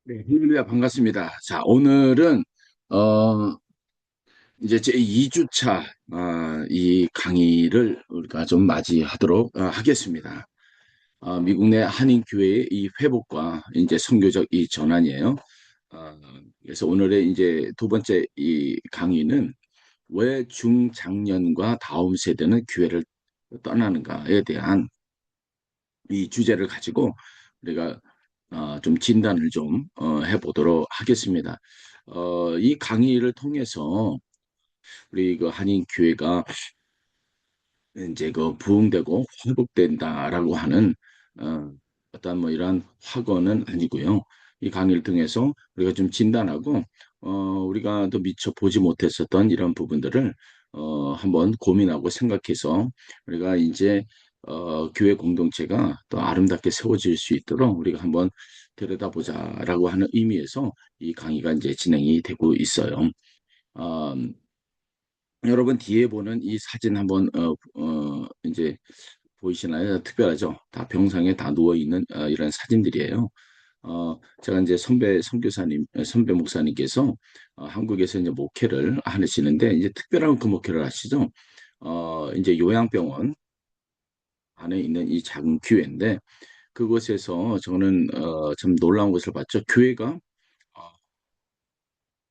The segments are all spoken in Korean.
네, 힐루야 반갑습니다. 자, 오늘은 어 이제 제 2주차 이 강의를 우리가 좀 맞이하도록 하겠습니다. 미국 내 한인 교회의 이 회복과 이제 선교적 이 전환이에요. 어, 그래서 오늘의 이제 두 번째 이 강의는 왜 중장년과 다음 세대는 교회를 떠나는가에 대한 이 주제를 가지고 우리가 좀 진단을 좀 해보도록 하겠습니다. 이 강의를 통해서 우리 그 한인 교회가 이제 그 부흥되고 회복된다라고 하는 어떤 뭐 이러한 확언은 아니고요. 이 강의를 통해서 우리가 좀 진단하고 우리가 또 미처 보지 못했었던 이런 부분들을 한번 고민하고 생각해서 우리가 이제 교회 공동체가 또 아름답게 세워질 수 있도록 우리가 한번 들여다보자라고 하는 의미에서 이 강의가 이제 진행이 되고 있어요. 어, 여러분 뒤에 보는 이 사진 한번 이제 보이시나요? 특별하죠. 다 병상에 다 누워 있는 이런 사진들이에요. 제가 이제 선배 선교사님, 선배 목사님께서 한국에서 이제 목회를 하시는데 이제 특별한 그 목회를 하시죠. 이제 요양병원 안에 있는 이 작은 교회인데 그곳에서 저는 참 놀라운 것을 봤죠. 교회가 어,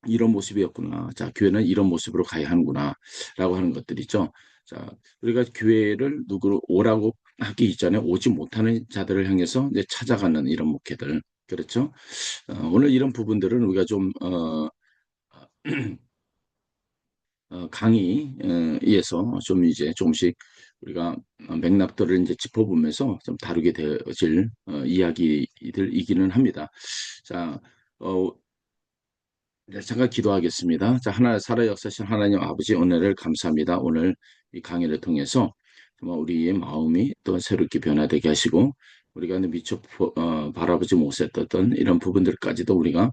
이런 모습이었구나. 자, 교회는 이런 모습으로 가야 하는구나. 라고 하는 것들이죠. 자, 우리가 교회를 누구로 오라고 하기 이전에 오지 못하는 자들을 향해서 이제 찾아가는 이런 목회들. 그렇죠? 오늘 이런 부분들은 우리가 좀, 강의에서 좀 이제 조금씩 우리가 맥락들을 이제 짚어보면서 좀 다루게 되어질 이야기들이기는 합니다. 자, 어, 네, 잠깐 기도하겠습니다. 자, 살아 역사신 하나님 아버지 은혜를 감사합니다. 오늘 이 강의를 통해서 정말 우리의 마음이 또 새롭게 변화되게 하시고 우리가 미처 바라보지 못했던 이런 부분들까지도 우리가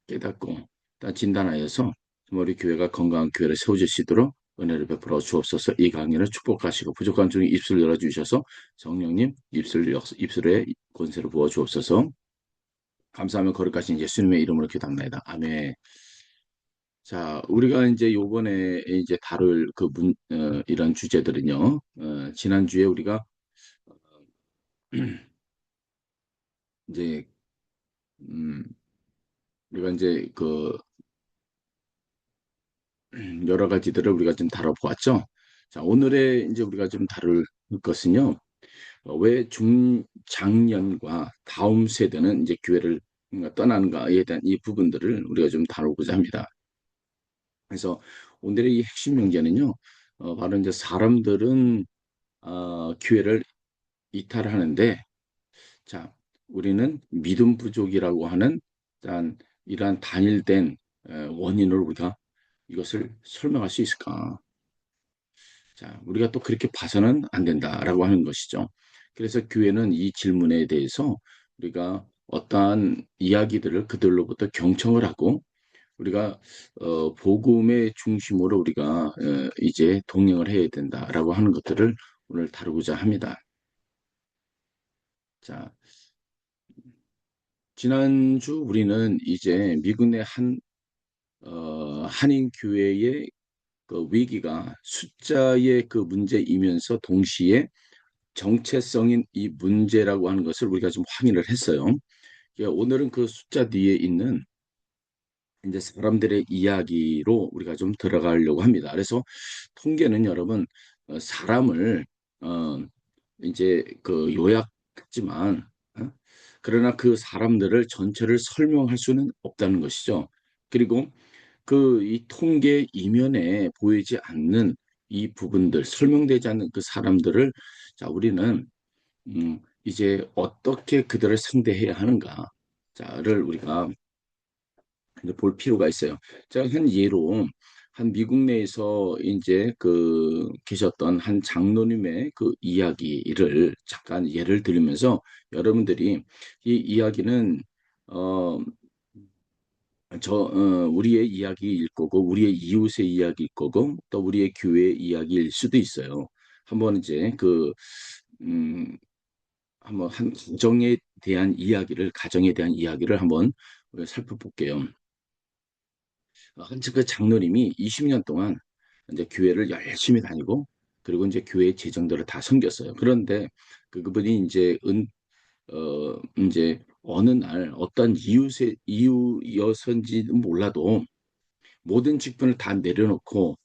깨닫고 또 진단하여서 정말 우리 교회가 건강한 교회를 세워주시도록 은혜를 베풀어 주옵소서. 이 강의를 축복하시고 부족한 중에 입술 열어주셔서 성령님 입술에 권세를 부어 주옵소서. 감사하며 거룩하신 예수님의 이름으로 기도합니다. 아멘. 자, 우리가 이제 요번에 이제 다룰 이런 주제들은요, 지난주에 우리가 이제, 음, 우리가 이제 여러 가지들을 우리가 좀 다뤄보았죠. 자, 오늘의 이제 우리가 좀 다룰 것은요, 왜 중장년과 다음 세대는 이제 교회를 떠나는가에 대한 이 부분들을 우리가 좀 다루고자 합니다. 그래서 오늘의 이 핵심 명제는요, 바로 이제 사람들은 교회를 이탈하는데 자, 우리는 믿음 부족이라고 하는 단 이러한 단일된 원인을 우리가 이것을 설명할 수 있을까? 자, 우리가 또 그렇게 봐서는 안 된다라고 하는 것이죠. 그래서 교회는 이 질문에 대해서 우리가 어떠한 이야기들을 그들로부터 경청을 하고 우리가 복음의 중심으로 우리가 이제 동행을 해야 된다라고 하는 것들을 오늘 다루고자 합니다. 자, 지난주 우리는 이제 미국 내 한인 교회의 그 위기가 숫자의 그 문제이면서 동시에 정체성인 이 문제라고 하는 것을 우리가 좀 확인을 했어요. 오늘은 그 숫자 뒤에 있는 이제 사람들의 이야기로 우리가 좀 들어가려고 합니다. 그래서 통계는 여러분 사람을 어, 이제 그 요약했지만 그러나 그 사람들을 전체를 설명할 수는 없다는 것이죠. 그리고 그 이 통계 이면에 보이지 않는 이 부분들, 설명되지 않는 그 사람들을 자, 우리는 이제 어떻게 그들을 상대해야 하는가 자를 우리가 이제 볼 필요가 있어요. 제가 한 예로 한 미국 내에서 이제 계셨던 한 장로님의 그 이야기를 잠깐 예를 들면서 여러분들이 이 이야기는 어, 우리의 이야기일 거고, 우리의 이웃의 이야기일 거고, 또 우리의 교회의 이야기일 수도 있어요. 한번 이제 음, 한번 한 가정에 대한 이야기를 한번 살펴볼게요. 한즉 그 장로님이 20년 동안 이제 교회를 열심히 다니고 그리고 이제 교회 재정들을 다 섬겼어요. 그런데 그분이 이제 어느 날 어떤 이유여서인지는 몰라도 모든 직분을 다 내려놓고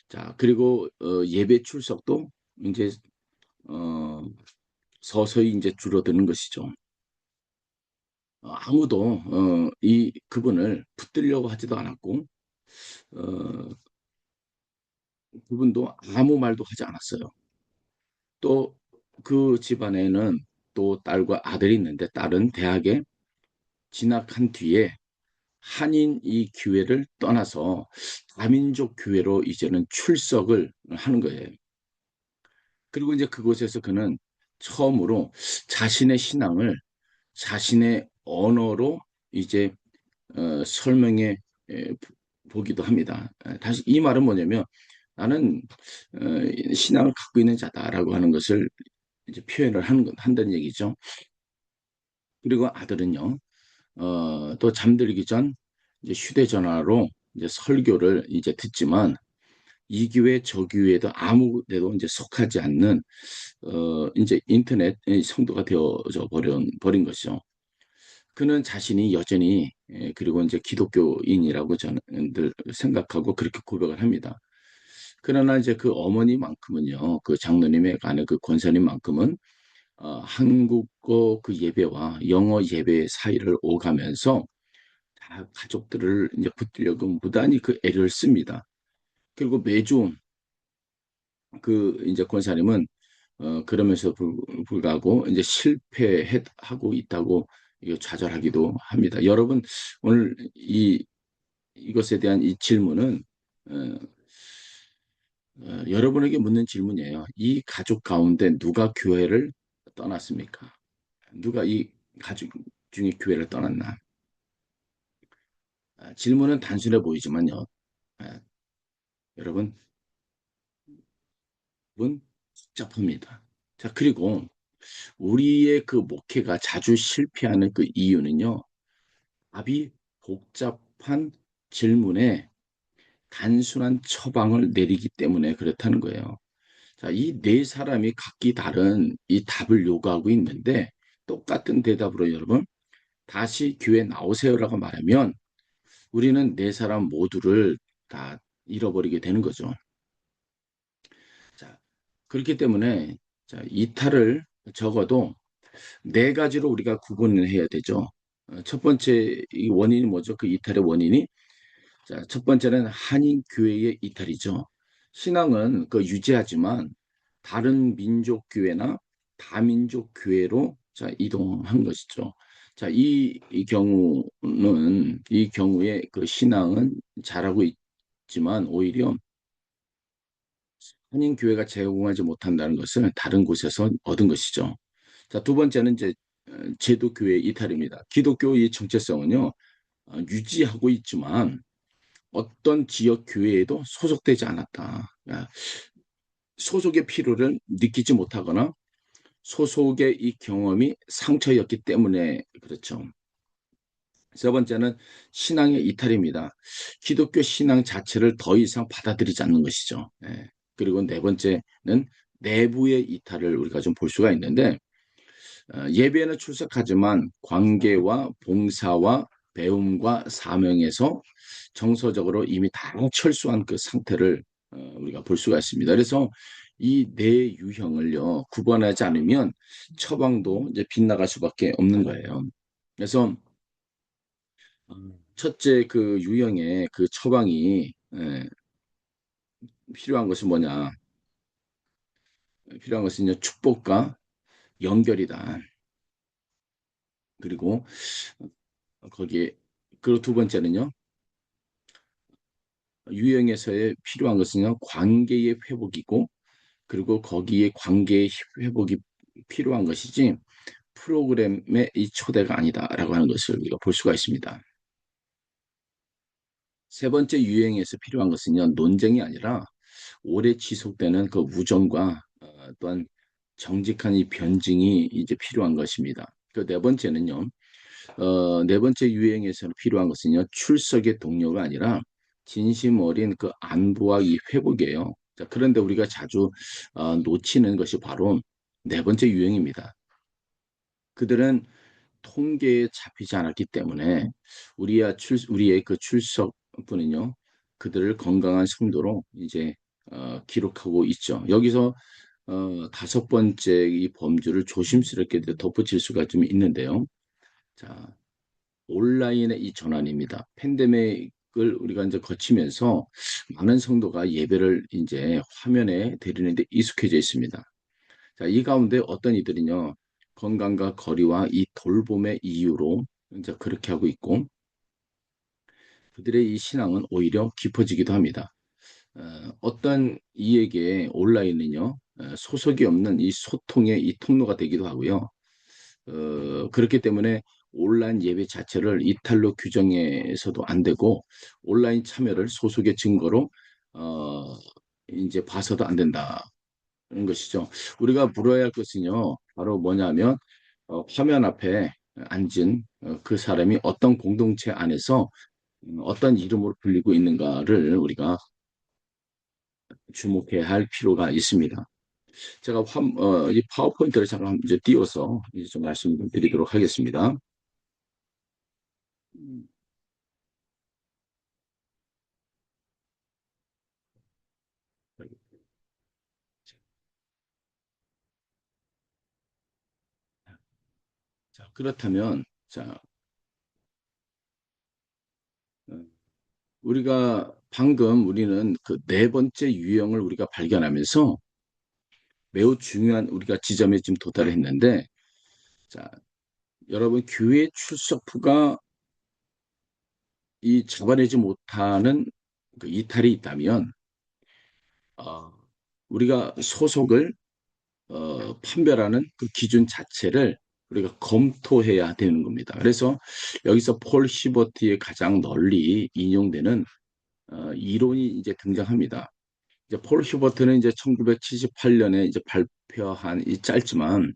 자 그리고 예배 출석도 이제 어, 서서히 이제 줄어드는 것이죠. 아무도 이 그분을 붙들려고 하지도 않았고 어, 그분도 아무 말도 하지 않았어요. 또 그 집안에는 또 딸과 아들이 있는데 딸은 대학에 진학한 뒤에 한인 이 교회를 떠나서 다민족 교회로 이제는 출석을 하는 거예요. 그리고 이제 그곳에서 그는 처음으로 자신의 신앙을 자신의 언어로 이제 설명해 보기도 합니다. 다시 이 말은 뭐냐면 나는 신앙을 갖고 있는 자다라고 하는 것을 이제 표현을 한다는 얘기죠. 그리고 아들은요, 또 잠들기 전 이제 휴대전화로 이제 설교를 이제 듣지만 이 교회 저 교회도 아무 데도 이제 속하지 않는 이제 인터넷 성도가 되어져 버린 것이죠. 그는 자신이 여전히 그리고 이제 기독교인이라고 저는 늘 생각하고 그렇게 고백을 합니다. 그러나 이제 그 어머니만큼은요, 그 장로님의 아내 그 권사님만큼은 한국어 그 예배와 영어 예배 사이를 오가면서 다 가족들을 이제 붙들려고 무단히 그 애를 씁니다. 그리고 매주 그 이제 권사님은 그러면서 불구하고 이제 실패하고 있다고 이거 좌절하기도 합니다. 여러분 오늘 이것에 대한 이 질문은 어, 여러분에게 묻는 질문이에요. 이 가족 가운데 누가 교회를 떠났습니까? 누가 이 가족 중에 교회를 떠났나? 질문은 단순해 보이지만요. 아, 여러분, 문 복잡합니다. 자, 그리고 우리의 그 목회가 자주 실패하는 그 이유는요. 답이 복잡한 질문에 단순한 처방을 내리기 때문에 그렇다는 거예요. 자, 이 네 사람이 각기 다른 이 답을 요구하고 있는데 똑같은 대답으로 여러분 다시 교회 나오세요라고 말하면 우리는 네 사람 모두를 다 잃어버리게 되는 거죠. 자, 그렇기 때문에 자, 이탈을 적어도 네 가지로 우리가 구분을 해야 되죠. 첫 번째 이 원인이 뭐죠? 그 이탈의 원인이 자, 첫 번째는 한인 교회의 이탈이죠. 신앙은 그 유지하지만 다른 민족 교회나 다민족 교회로 자, 이동한 것이죠. 자, 이 경우는 이 경우에 그 신앙은 잘하고 있지만 오히려 한인 교회가 제공하지 못한다는 것을 다른 곳에서 얻은 것이죠. 자, 두 번째는 이제 제도 교회 이탈입니다. 기독교의 정체성은요, 유지하고 있지만 어떤 지역 교회에도 소속되지 않았다. 소속의 필요를 느끼지 못하거나 소속의 이 경험이 상처였기 때문에 그렇죠. 세 번째는 신앙의 이탈입니다. 기독교 신앙 자체를 더 이상 받아들이지 않는 것이죠. 예. 그리고 네 번째는 내부의 이탈을 우리가 좀 볼 수가 있는데 예배에는 출석하지만 관계와 봉사와 배움과 사명에서 정서적으로 이미 다 철수한 그 상태를 우리가 볼 수가 있습니다. 그래서 이 네 유형을요 구분하지 않으면 처방도 이제 빗나갈 수밖에 없는 거예요. 그래서 첫째 그 유형의 그 처방이 필요한 것이 뭐냐? 필요한 것은 축복과 연결이다. 그리고 거기에 그리고 두 번째는요. 유형에서의 필요한 것은요. 관계의 회복이고 그리고 거기에 관계의 회복이 필요한 것이지 프로그램의 이 초대가 아니다라고 하는 것을 우리가 볼 수가 있습니다. 세 번째 유형에서 필요한 것은요. 논쟁이 아니라 오래 지속되는 그 우정과 또한 정직한 이 변증이 이제 필요한 것입니다. 그 네 번째는요. 네 번째 유행에서는 필요한 것은요, 출석의 동료가 아니라 진심 어린 그 안부와 이 회복이에요. 자, 그런데 우리가 자주 놓치는 것이 바로 네 번째 유행입니다. 그들은 통계에 잡히지 않았기 때문에 우리의 그 출석부는요, 그들을 건강한 성도로 이제 기록하고 있죠. 여기서 다섯 번째 이 범주를 조심스럽게 덧붙일 수가 좀 있는데요. 자, 온라인의 이 전환입니다. 팬데믹을 우리가 이제 거치면서 많은 성도가 예배를 이제 화면에 드리는데 익숙해져 있습니다. 자, 이 가운데 어떤 이들은요, 건강과 거리와 이 돌봄의 이유로 이제 그렇게 하고 있고, 그들의 이 신앙은 오히려 깊어지기도 합니다. 어떤 이에게 온라인은요, 소속이 없는 이 소통의 이 통로가 되기도 하고요. 그렇기 때문에 온라인 예배 자체를 이탈로 규정해서도 안 되고, 온라인 참여를 소속의 증거로, 어, 이제 봐서도 안 된다는 것이죠. 우리가 물어야 할 것은요, 바로 뭐냐면, 화면 앞에 앉은 그 사람이 어떤 공동체 안에서 어떤 이름으로 불리고 있는가를 우리가 주목해야 할 필요가 있습니다. 제가 이 파워포인트를 잠깐 이제 띄워서 이제 좀 말씀드리도록 하겠습니다. 음, 자, 그렇다면, 자, 어, 우리가 방금 우리는 그 네 번째 유형을 우리가 발견하면서 매우 중요한 우리가 지점에 지금 도달했는데, 자, 여러분, 교회 출석부가 이 잡아내지 못하는 그 이탈이 있다면, 어, 우리가 소속을 판별하는 그 기준 자체를 우리가 검토해야 되는 겁니다. 그래서 여기서 폴 히버트의 가장 널리 인용되는 이론이 이제 등장합니다. 이제 폴 휴버트는 이제 1978년에 이제 발표한 이 짧지만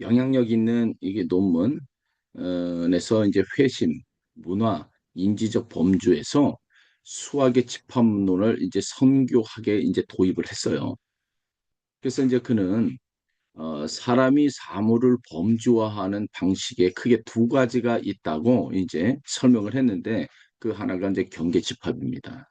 영향력 있는 이게 논문에서 이제 회심, 문화, 인지적 범주에서 수학의 집합론을 이제 선교학에 이제 도입을 했어요. 그래서 이제 그는 사람이 사물을 범주화하는 방식에 크게 두 가지가 있다고 이제 설명을 했는데 그 하나가 이제 경계집합입니다.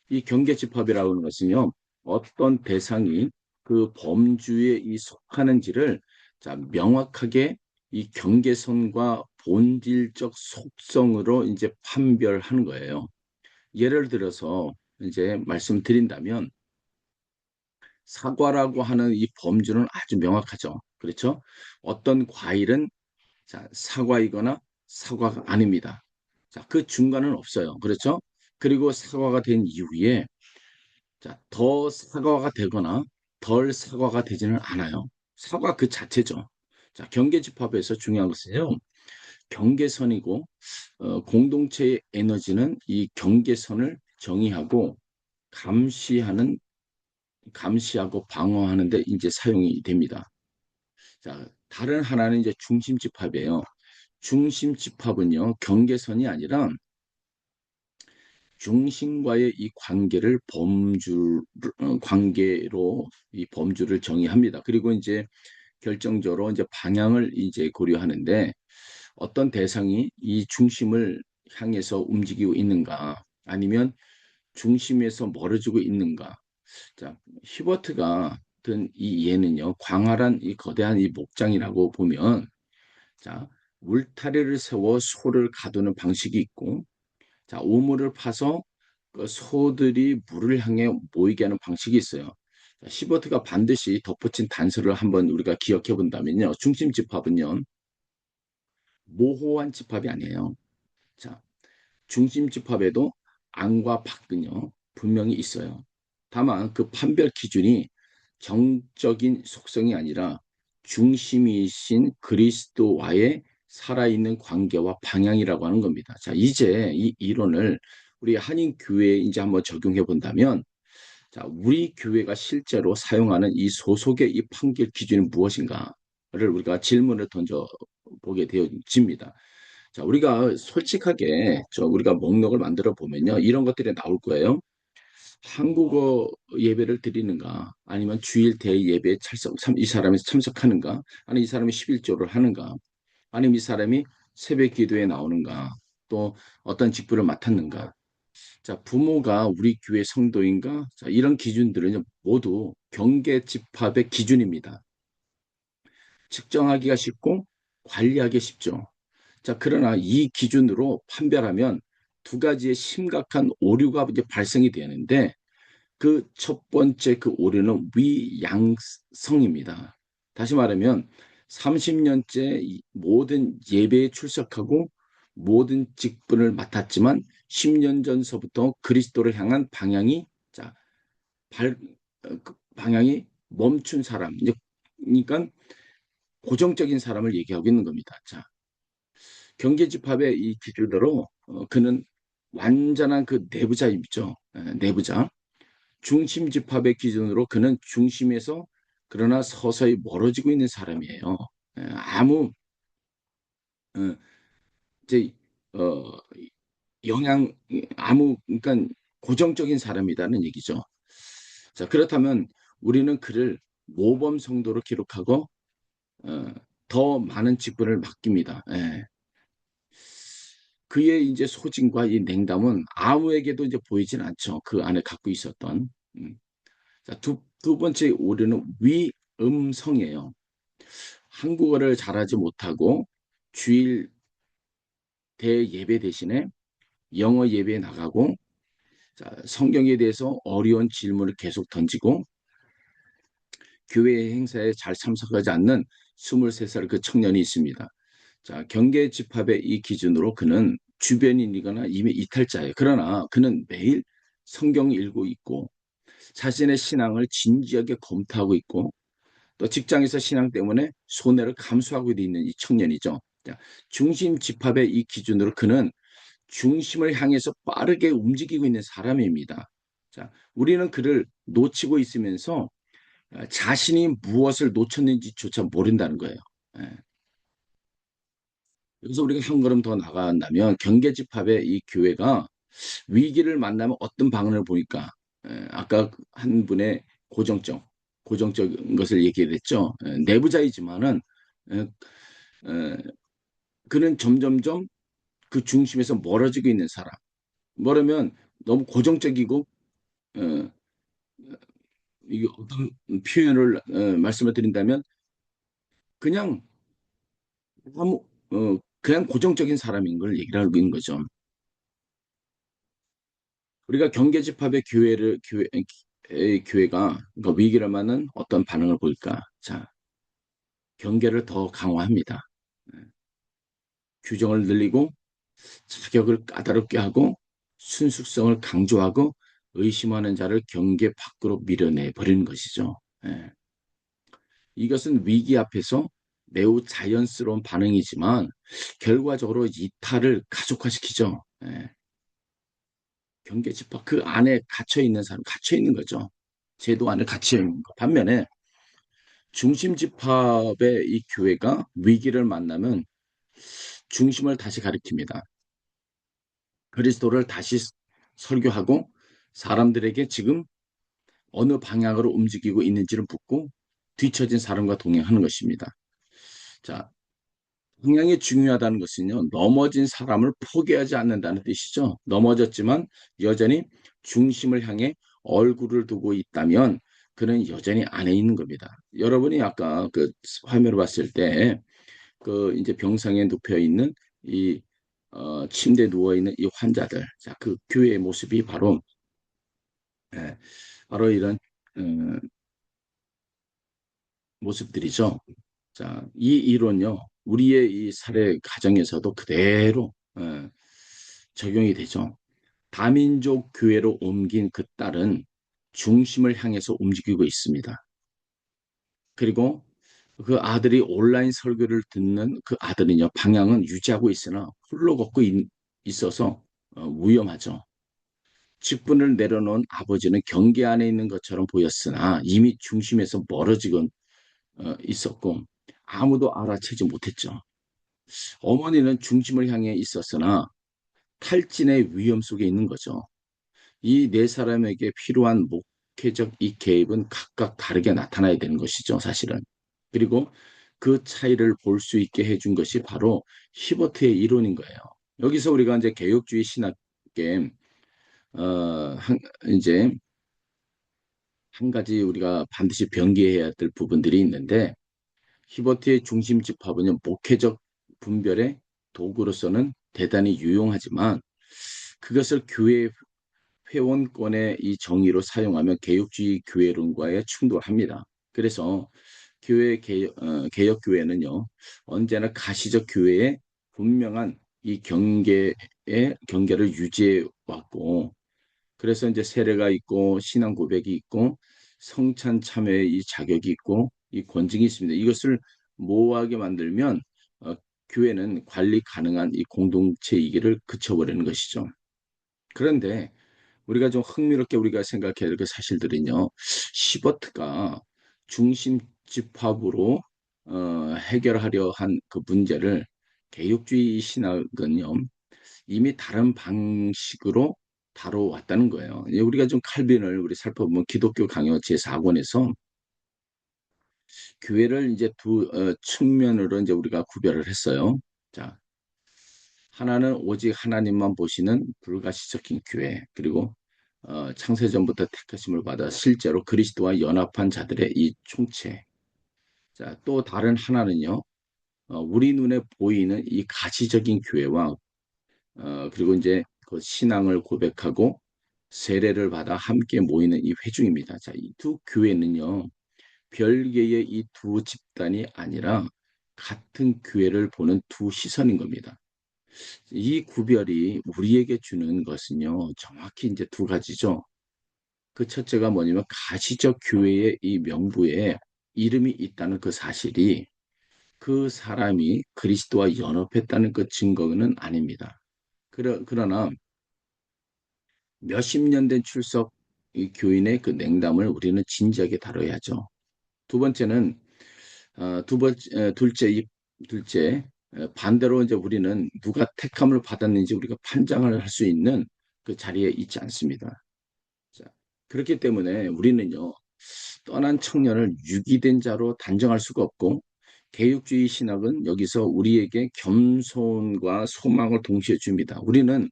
이 경계집합이라고 하는 것은요, 어떤 대상이 그 범주에 이 속하는지를 자, 명확하게 이 경계선과 본질적 속성으로 이제 판별하는 거예요. 예를 들어서 이제 말씀드린다면 사과라고 하는 이 범주는 아주 명확하죠. 그렇죠? 어떤 과일은 자, 사과이거나 사과가 아닙니다. 자, 그 중간은 없어요. 그렇죠? 그리고 사과가 된 이후에 자, 더 사과가 되거나 덜 사과가 되지는 않아요. 사과 그 자체죠. 자, 경계집합에서 중요한 것은요. 경계선이고 공동체의 에너지는 이 경계선을 정의하고 감시하는 감시하고 방어하는 데 이제 사용이 됩니다. 자, 다른 하나는 이제 중심집합이에요. 중심집합은요. 경계선이 아니라 중심과의 이 관계를 관계로 이 범주를 정의합니다. 그리고 이제 결정적으로 이제 방향을 이제 고려하는데 어떤 대상이 이 중심을 향해서 움직이고 있는가 아니면 중심에서 멀어지고 있는가. 자, 히버트가 든 이 예는요, 광활한 이 거대한 이 목장이라고 보면 자, 울타리를 세워 소를 가두는 방식이 있고 자, 우물을 파서 그 소들이 물을 향해 모이게 하는 방식이 있어요. 자, 시버트가 반드시 덧붙인 단서를 한번 우리가 기억해 본다면요. 중심 집합은요. 모호한 집합이 아니에요. 자, 중심 집합에도 안과 밖은요. 분명히 있어요. 다만 그 판별 기준이 정적인 속성이 아니라 중심이신 그리스도와의 살아있는 관계와 방향이라고 하는 겁니다. 자, 이제 이 이론을 우리 한인교회에 이제 한번 적용해 본다면, 자, 우리 교회가 실제로 사용하는 이 소속의 이 판결 기준이 무엇인가를 우리가 질문을 던져 보게 되어집니다. 자, 우리가 솔직하게 우리가 목록을 만들어 보면요. 이런 것들이 나올 거예요. 한국어 예배를 드리는가, 아니면 주일 대예배에 이 사람이 참석하는가, 아니면 이 사람이 11조를 하는가, 아니면 이 사람이 새벽 기도에 나오는가, 또 어떤 직분을 맡았는가. 자, 부모가 우리 교회 성도인가? 자, 이런 기준들은 모두 경계 집합의 기준입니다. 측정하기가 쉽고 관리하기 쉽죠. 자, 그러나 이 기준으로 판별하면 두 가지의 심각한 오류가 이제 발생이 되는데, 그 첫 번째 그 오류는 위양성입니다. 다시 말하면 30년째 모든 예배에 출석하고 모든 직분을 맡았지만 10년 전서부터 그리스도를 향한 방향이 자, 방향이 멈춘 사람. 이제 그러니까 고정적인 사람을 얘기하고 있는 겁니다. 자, 경계집합의 이 기준으로 그는 완전한 그 내부자입죠. 내부자. 중심 집합의 기준으로 그는 중심에서 그러나 서서히 멀어지고 있는 사람이에요. 아무 어, 이제 어, 영향 아무 그러니까 고정적인 사람이라는 얘기죠. 자, 그렇다면 우리는 그를 모범 성도로 기록하고 어, 더 많은 직분을 맡깁니다. 예. 그의 이제 소진과 이 냉담은 아무에게도 이제 보이진 않죠. 그 안에 갖고 있었던. 자, 두 번째 오류는 위음성이에요. 한국어를 잘하지 못하고 주일 대예배 대신에 영어 예배에 나가고, 자, 성경에 대해서 어려운 질문을 계속 던지고 교회 행사에 잘 참석하지 않는 23살 그 청년이 있습니다. 자, 경계 집합의 이 기준으로 그는 주변인이거나 이미 이탈자예요. 그러나 그는 매일 성경 읽고 있고 자신의 신앙을 진지하게 검토하고 있고 또 직장에서 신앙 때문에 손해를 감수하고 있는 이 청년이죠. 자, 중심 집합의 이 기준으로 그는 중심을 향해서 빠르게 움직이고 있는 사람입니다. 자, 우리는 그를 놓치고 있으면서 자신이 무엇을 놓쳤는지조차 모른다는 거예요. 예. 그래서 우리가 한 걸음 더 나간다면 경계집합의 이 교회가 위기를 만나면 어떤 방안을 보니까 아까 한 분의 고정적인 것을 얘기했죠. 내부자이지만은 에, 에, 그는 점점점 그 중심에서 멀어지고 있는 사람. 뭐라면 너무 고정적이고 어, 이게 어떤 표현을 말씀을 드린다면 그냥 아무 그냥 고정적인 사람인 걸 얘기를 하고 있는 거죠. 우리가 경계집합의 교회가 그러니까 위기를 맞는 어떤 반응을 보일까? 자, 경계를 더 강화합니다. 규정을 늘리고 자격을 까다롭게 하고 순수성을 강조하고 의심하는 자를 경계 밖으로 밀어내 버리는 것이죠. 예. 이것은 위기 앞에서 매우 자연스러운 반응이지만 결과적으로 이탈을 가속화시키죠. 예. 경계 집합 그 안에 갇혀 있는 사람 갇혀 있는 거죠. 제도 안에 갇혀 있는 것. 반면에 중심 집합의 이 교회가 위기를 만나면 중심을 다시 가리킵니다. 그리스도를 다시 설교하고 사람들에게 지금 어느 방향으로 움직이고 있는지를 묻고 뒤처진 사람과 동행하는 것입니다. 자, 방향이 중요하다는 것은요, 넘어진 사람을 포기하지 않는다는 뜻이죠. 넘어졌지만 여전히 중심을 향해 얼굴을 두고 있다면 그는 여전히 안에 있는 겁니다. 여러분이 아까 그 화면을 봤을 때 그 이제 병상에 눕혀 있는 이 침대에 누워 있는 이 환자들, 자, 그 교회의 모습이 바로 예, 바로 이런 음, 모습들이죠. 자, 이 이론요, 우리의 이 사례 가정에서도 그대로 적용이 되죠. 다민족 교회로 옮긴 그 딸은 중심을 향해서 움직이고 있습니다. 그리고 그 아들이 온라인 설교를 듣는 그 아들은요, 방향은 유지하고 있으나 홀로 걷고 있어서 위험하죠. 직분을 내려놓은 아버지는 경계 안에 있는 것처럼 보였으나 이미 중심에서 멀어지고 있었고 아무도 알아채지 못했죠. 어머니는 중심을 향해 있었으나 탈진의 위험 속에 있는 거죠. 이 네 사람에게 필요한 목회적 이 개입은 각각 다르게 나타나야 되는 것이죠, 사실은. 그리고 그 차이를 볼 수 있게 해준 것이 바로 히버트의 이론인 거예요. 여기서 우리가 이제 개혁주의 신학계 이제 한 가지 우리가 반드시 병기해야 될 부분들이 있는데 히버트의 중심 집합은 목회적 분별의 도구로서는 대단히 유용하지만 그것을 교회 회원권의 이 정의로 사용하면 개혁주의 교회론과의 충돌합니다. 그래서 개혁 교회는요 언제나 가시적 교회의 분명한 이 경계를 유지해 왔고 그래서 이제 세례가 있고 신앙 고백이 있고 성찬 참여의 이 자격이 있고 이 권징이 있습니다. 이것을 모호하게 만들면 어, 교회는 관리 가능한 이 공동체이기를 그쳐버리는 것이죠. 그런데 우리가 좀 흥미롭게 우리가 생각해야 될 그 사실들은요. 시버트가 중심 집합으로 해결하려 한 그 문제를 개혁주의 신학은요. 이미 다른 방식으로 다뤄왔다는 거예요. 우리가 좀 칼빈을 우리 살펴보면 기독교 강요 제4권에서 교회를 이제 두 측면으로 이제 우리가 구별을 했어요. 자, 하나는 오직 하나님만 보시는 불가시적인 교회, 그리고 창세전부터 택하심을 받아 실제로 그리스도와 연합한 자들의 이 총체. 자, 또 다른 하나는요, 우리 눈에 보이는 이 가시적인 교회와 그리고 이제 그 신앙을 고백하고 세례를 받아 함께 모이는 이 회중입니다. 자, 이 두 교회는요, 별개의 이 두 집단이 아니라 같은 교회를 보는 두 시선인 겁니다. 이 구별이 우리에게 주는 것은요, 정확히 이제 두 가지죠. 그 첫째가 뭐냐면 가시적 교회의 이 명부에 이름이 있다는 그 사실이 그 사람이 그리스도와 연합했다는 그 증거는 아닙니다. 그러나 몇십 년 된 출석 이 교인의 그 냉담을 우리는 진지하게 다뤄야죠. 두 번째는 둘째 반대로 이제 우리는 누가 택함을 받았는지 우리가 판정을 할 수 있는 그 자리에 있지 않습니다. 자, 그렇기 때문에 우리는요 떠난 청년을 유기된 자로 단정할 수가 없고 개육주의 신학은 여기서 우리에게 겸손과 소망을 동시에 줍니다. 우리는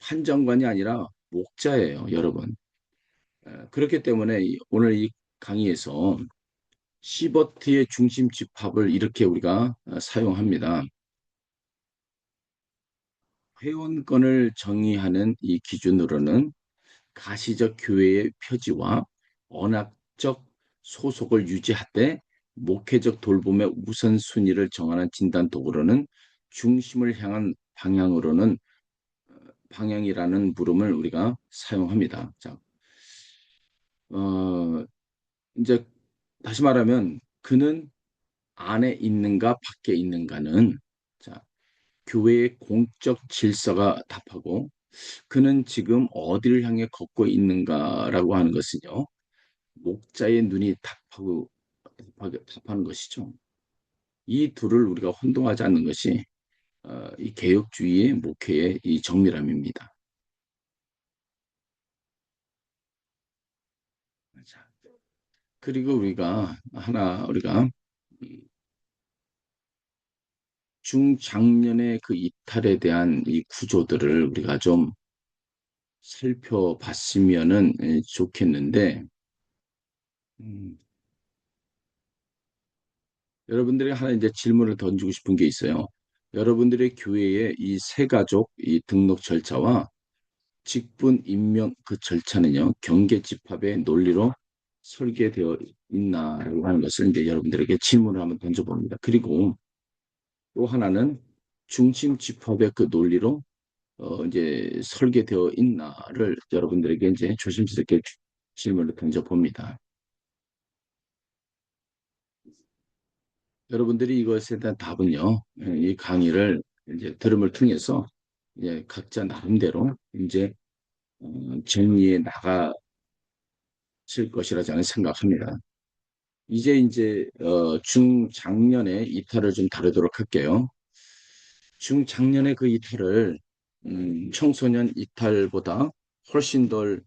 판정관이 아니라 목자예요, 여러분. 그렇기 때문에 오늘 이 강의에서 시버트의 중심 집합을 이렇게 우리가 사용합니다. 회원권을 정의하는 이 기준으로는 가시적 교회의 표지와 언약적 소속을 유지하되 목회적 돌봄의 우선순위를 정하는 진단 도구로는 중심을 향한 방향이라는 물음을 우리가 사용합니다. 자, 어, 이제 다시 말하면 그는 안에 있는가 밖에 있는가는 자, 교회의 공적 질서가 답하고 그는 지금 어디를 향해 걷고 있는가라고 하는 것은요. 목자의 눈이 답하는 것이죠. 이 둘을 우리가 혼동하지 않는 것이 이 개혁주의의 목회의 이 정밀함입니다. 자, 그리고 우리가 중장년의 그 이탈에 대한 이 구조들을 우리가 좀 살펴봤으면은 좋겠는데, 음, 여러분들이 하나 이제 질문을 던지고 싶은 게 있어요. 여러분들의 교회의 이 세가족 이 등록 절차와 직분 임명 그 절차는요, 경계 집합의 논리로 설계되어 있나라고 하는 것을 이제 여러분들에게 질문을 한번 던져봅니다. 그리고 또 하나는 중심 집합의 그 논리로 이제 설계되어 있나를 여러분들에게 이제 조심스럽게 질문을 던져봅니다. 여러분들이 이것에 대한 답은요, 이 강의를 이제 들음을 통해서 각자 나름대로 이제 정리해 나가실 것이라 저는 생각합니다. 이제 중장년의 이탈을 좀 다루도록 할게요. 중장년의 그 이탈을 청소년 이탈보다 훨씬 덜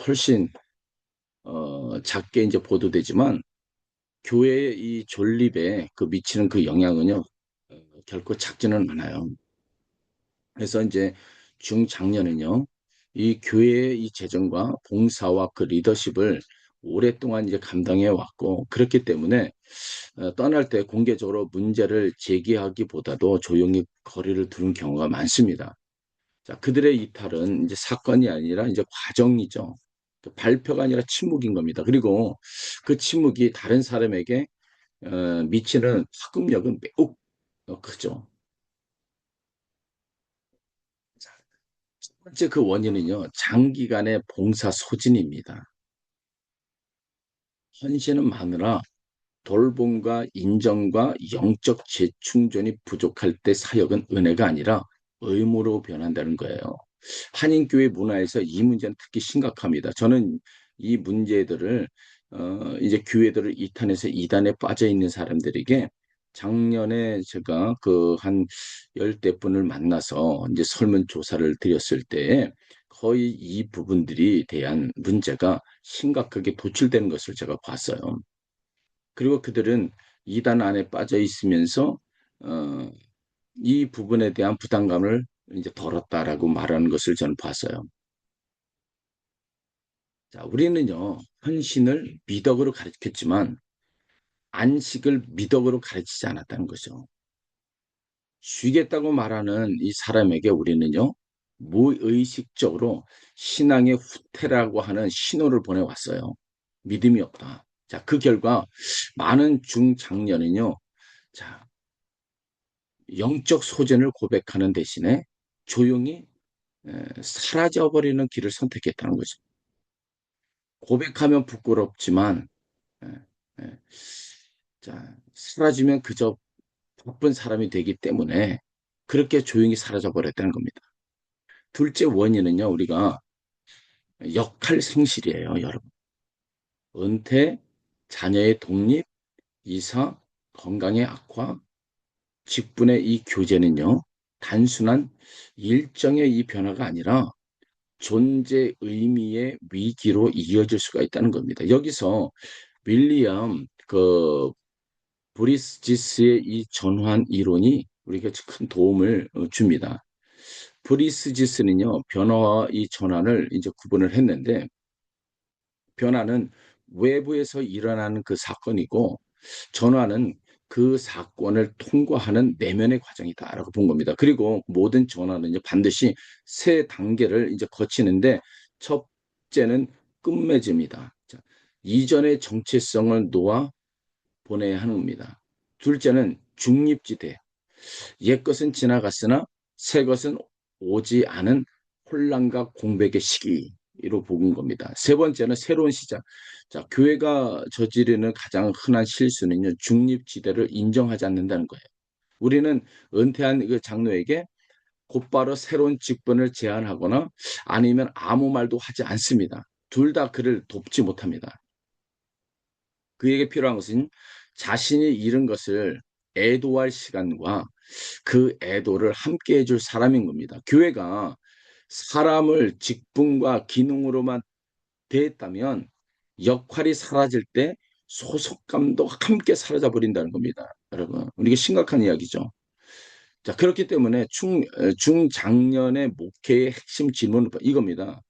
훨씬 작게 이제 보도되지만 교회의 이 존립에 그 미치는 그 영향은요 결코 작지는 않아요. 그래서 이제 중장년은요 이 교회의 이 재정과 봉사와 그 리더십을 오랫동안 이제 감당해 왔고 그렇기 때문에 떠날 때 공개적으로 문제를 제기하기보다도 조용히 거리를 두는 경우가 많습니다. 자, 그들의 이탈은 이제 사건이 아니라 이제 과정이죠. 그 발표가 아니라 침묵인 겁니다. 그리고 그 침묵이 다른 사람에게 미치는 파급력은 매우 크죠. 자, 첫 번째 그 원인은요, 장기간의 봉사 소진입니다. 헌신은 많으나 돌봄과 인정과 영적 재충전이 부족할 때 사역은 은혜가 아니라 의무로 변한다는 거예요. 한인교회 문화에서 이 문제는 특히 심각합니다. 저는 이 문제들을 이제 교회들을 이탄해서 이단에 빠져 있는 사람들에게 작년에 제가 그 한 열대 분을 만나서 이제 설문조사를 드렸을 때 거의 이 부분들이 대한 문제가 심각하게 도출되는 것을 제가 봤어요. 그리고 그들은 이단 안에 빠져 있으면서 어, 이 부분에 대한 부담감을 이제 덜었다라고 말하는 것을 저는 봤어요. 자, 우리는요, 헌신을 미덕으로 가르쳤지만 안식을 미덕으로 가르치지 않았다는 거죠. 쉬겠다고 말하는 이 사람에게 우리는요, 무의식적으로 신앙의 후퇴라고 하는 신호를 보내왔어요. 믿음이 없다. 자, 그 결과 많은 중장년은요, 자, 영적 소전을 고백하는 대신에 조용히 사라져버리는 길을 선택했다는 거죠. 고백하면 부끄럽지만 에, 에, 자, 사라지면 그저 바쁜 사람이 되기 때문에 그렇게 조용히 사라져 버렸다는 겁니다. 둘째 원인은요, 우리가 역할 상실이에요, 여러분. 은퇴, 자녀의 독립, 이사, 건강의 악화, 직분의 이 교제는요, 단순한 일정의 이 변화가 아니라 존재 의미의 위기로 이어질 수가 있다는 겁니다. 여기서 윌리엄 그 브리스지스의 이 전환 이론이 우리에게 큰 도움을 줍니다. 브리스지스는요, 변화와 이 전환을 이제 구분을 했는데, 변화는 외부에서 일어나는 그 사건이고, 전환은 그 사건을 통과하는 내면의 과정이다라고 본 겁니다. 그리고 모든 전환은 반드시 세 단계를 이제 거치는데, 첫째는 끝맺음이다. 자, 이전의 정체성을 놓아 보내야 하는 겁니다. 둘째는 중립지대. 옛것은 지나갔으나 새 것은 오지 않은 혼란과 공백의 시기로 보는 겁니다. 세 번째는 새로운 시작. 자, 교회가 저지르는 가장 흔한 실수는요, 중립지대를 인정하지 않는다는 거예요. 우리는 은퇴한 그 장로에게 곧바로 새로운 직분을 제안하거나 아니면 아무 말도 하지 않습니다. 둘 다 그를 돕지 못합니다. 그에게 필요한 것은 자신이 잃은 것을 애도할 시간과 그 애도를 함께 해줄 사람인 겁니다. 교회가 사람을 직분과 기능으로만 대했다면 역할이 사라질 때 소속감도 함께 사라져 버린다는 겁니다. 여러분, 이게 심각한 이야기죠. 자, 그렇기 때문에 중장년의 목회의 핵심 질문은 이겁니다.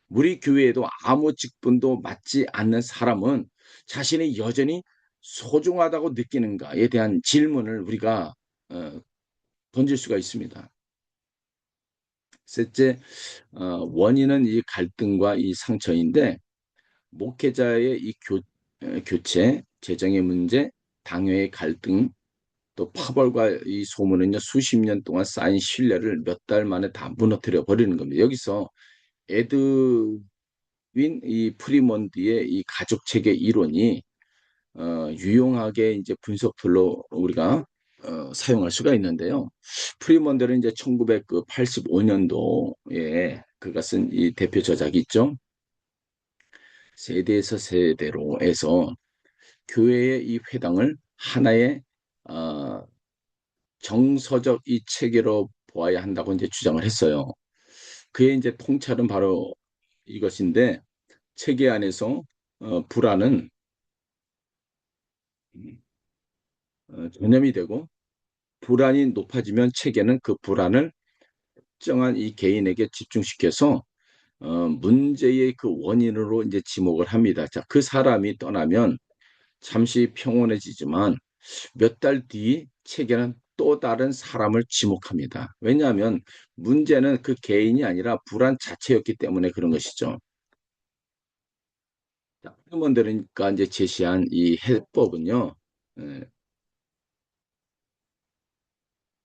우리 교회에도 아무 직분도 맡지 않는 사람은 자신이 여전히 소중하다고 느끼는가에 대한 질문을 우리가 어, 던질 수가 있습니다. 셋째, 원인은 이 갈등과 이 상처인데 목회자의 이 교체, 재정의 문제, 당회의 갈등, 또 파벌과 이 소문은요 수십 년 동안 쌓인 신뢰를 몇 달 만에 다 무너뜨려 버리는 겁니다. 여기서 에드윈 이 프리먼드의 이 가족 체계 이론이 유용하게 이제 분석틀로 우리가 사용할 수가 있는데요. 프리먼델은 이제 1985년도에 그가 쓴 이 대표 저작이 있죠. 세대에서 세대로에서 교회의 이 회당을 하나의 어, 정서적 이 체계로 보아야 한다고 이제 주장을 했어요. 그의 이제 통찰은 바로 이것인데 체계 안에서 불안은 전염이 되고 불안이 높아지면 체계는 그 불안을 특정한 이 개인에게 집중시켜서 문제의 그 원인으로 이제 지목을 합니다. 자, 그 사람이 떠나면 잠시 평온해지지만 몇 달 뒤 체계는 또 다른 사람을 지목합니다. 왜냐하면 문제는 그 개인이 아니라 불안 자체였기 때문에 그런 것이죠. 자, 학問들으니까 이제 제시한 이 해법은요, 에,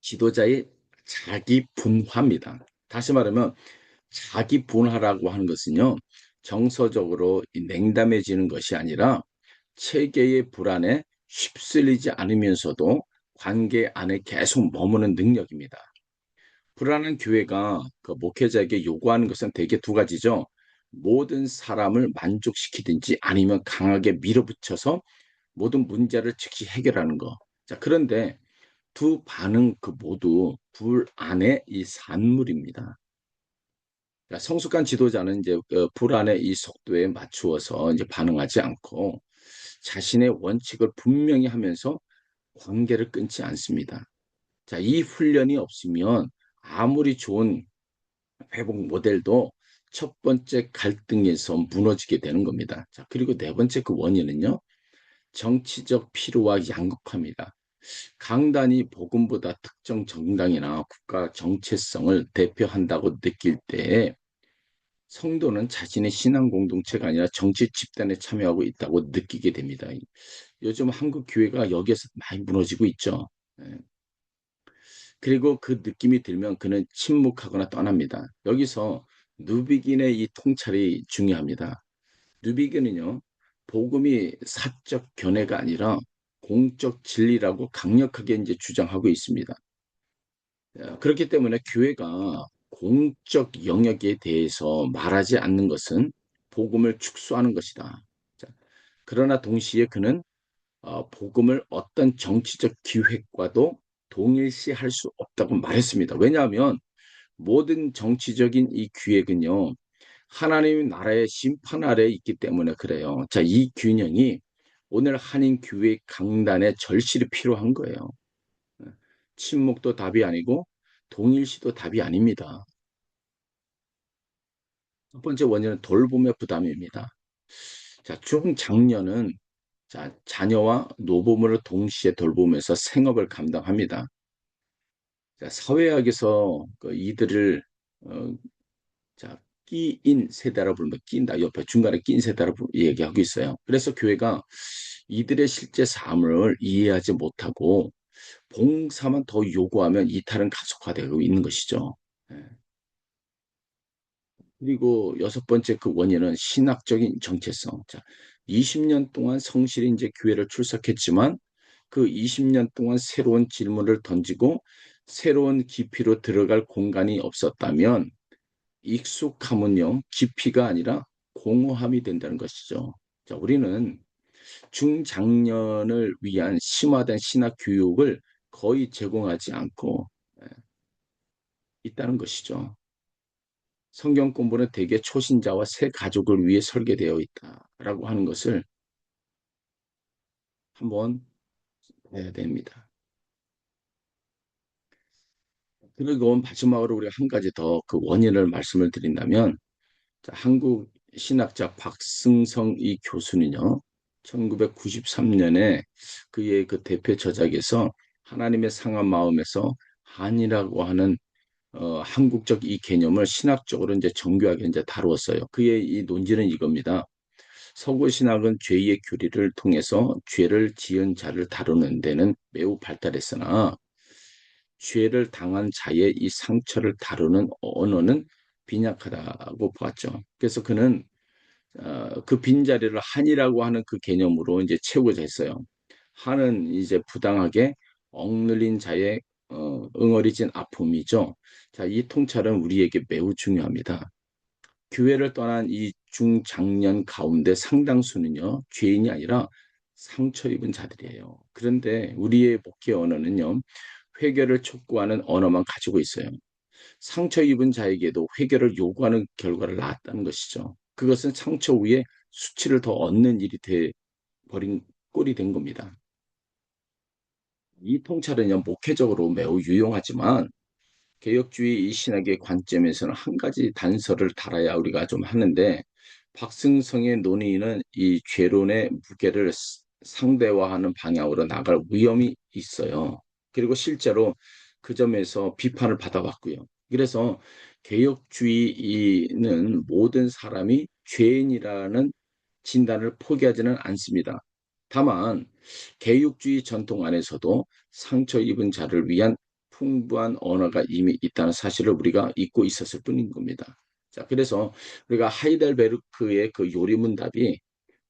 지도자의 자기 분화입니다. 다시 말하면 자기 분화라고 하는 것은요, 정서적으로 냉담해지는 것이 아니라 체계의 불안에 휩쓸리지 않으면서도 관계 안에 계속 머무는 능력입니다. 불안한 교회가 그 목회자에게 요구하는 것은 대개 두 가지죠. 모든 사람을 만족시키든지 아니면 강하게 밀어붙여서 모든 문제를 즉시 해결하는 거. 자, 그런데 두 반응 그 모두 불안의 이 산물입니다. 그러니까 성숙한 지도자는 이제 불안의 이 속도에 맞추어서 이제 반응하지 않고 자신의 원칙을 분명히 하면서 관계를 끊지 않습니다. 자, 이 훈련이 없으면 아무리 좋은 회복 모델도 첫 번째 갈등에서 무너지게 되는 겁니다. 자, 그리고 네 번째 그 원인은요, 정치적 필요와 양극화입니다. 강단이 복음보다 특정 정당이나 국가 정체성을 대표한다고 느낄 때 성도는 자신의 신앙 공동체가 아니라 정치 집단에 참여하고 있다고 느끼게 됩니다. 요즘 한국 교회가 여기에서 많이 무너지고 있죠. 예. 그리고 그 느낌이 들면 그는 침묵하거나 떠납니다. 여기서 누비긴의 이 통찰이 중요합니다. 누비긴은요, 복음이 사적 견해가 아니라 공적 진리라고 강력하게 이제 주장하고 있습니다. 그렇기 때문에 교회가 공적 영역에 대해서 말하지 않는 것은 복음을 축소하는 것이다. 자, 그러나 동시에 그는 복음을 어떤 정치적 기획과도 동일시할 수 없다고 말했습니다. 왜냐하면 모든 정치적인 이 기획은요, 하나님 나라의 심판 아래에 있기 때문에 그래요. 자, 이 균형이 오늘 한인 교회 강단에 절실히 필요한 거예요. 침묵도 답이 아니고 동일시도 답이 아닙니다. 첫 번째 원인은 돌봄의 부담입니다. 자, 중장년은 자, 자녀와 노부모를 동시에 돌보면서 생업을 감당합니다. 자, 사회학에서 그 이들을 어, 자, 끼인 세대라고 부르면 끼인다. 옆에 중간에 끼인 세대라고 얘기하고 있어요. 그래서 교회가 이들의 실제 삶을 이해하지 못하고 봉사만 더 요구하면 이탈은 가속화되고 있는 것이죠. 예. 그리고 여섯 번째 그 원인은 신학적인 정체성. 자, 20년 동안 성실히 이제 교회를 출석했지만 그 20년 동안 새로운 질문을 던지고 새로운 깊이로 들어갈 공간이 없었다면 익숙함은요, 깊이가 아니라 공허함이 된다는 것이죠. 자, 우리는 중장년을 위한 심화된 신학 교육을 거의 제공하지 않고 있다는 것이죠. 성경 공부는 대개 초신자와 새 가족을 위해 설계되어 있다라고 하는 것을 한번 해야 됩니다. 그리고 마지막으로 우리가 한 가지 더 그 원인을 말씀을 드린다면 자, 한국 신학자 박승성 이 교수는요, 1993년에 그의 그 대표 저작에서 하나님의 상한 마음에서 한이라고 하는 한국적 이 개념을 신학적으로 이제 정교하게 이제 다루었어요. 그의 이 논지는 이겁니다. 서구 신학은 죄의 교리를 통해서 죄를 지은 자를 다루는 데는 매우 발달했으나 죄를 당한 자의 이 상처를 다루는 언어는 빈약하다고 보았죠. 그래서 그는 그 빈자리를 한이라고 하는 그 개념으로 이제 채우고자 했어요. 한은 이제 부당하게 억눌린 자의 응어리진 아픔이죠. 자, 이 통찰은 우리에게 매우 중요합니다. 교회를 떠난 이 중장년 가운데 상당수는요, 죄인이 아니라 상처 입은 자들이에요. 그런데 우리의 목회 언어는요, 회개를 촉구하는 언어만 가지고 있어요. 상처 입은 자에게도 회개를 요구하는 결과를 낳았다는 것이죠. 그것은 상처 위에 수치를 더 얻는 일이 돼 버린 꼴이 된 겁니다. 이 통찰은요, 목회적으로 매우 유용하지만 개혁주의 이 신학의 관점에서는 한 가지 단서를 달아야 우리가 좀 하는데, 박승성의 논의는 이 죄론의 무게를 상대화하는 방향으로 나갈 위험이 있어요. 그리고 실제로 그 점에서 비판을 받아왔고요. 그래서 개혁주의는 모든 사람이 죄인이라는 진단을 포기하지는 않습니다. 다만 개혁주의 전통 안에서도 상처 입은 자를 위한 풍부한 언어가 이미 있다는 사실을 우리가 잊고 있었을 뿐인 겁니다. 자, 그래서 우리가 하이델베르크의 그 요리문답이,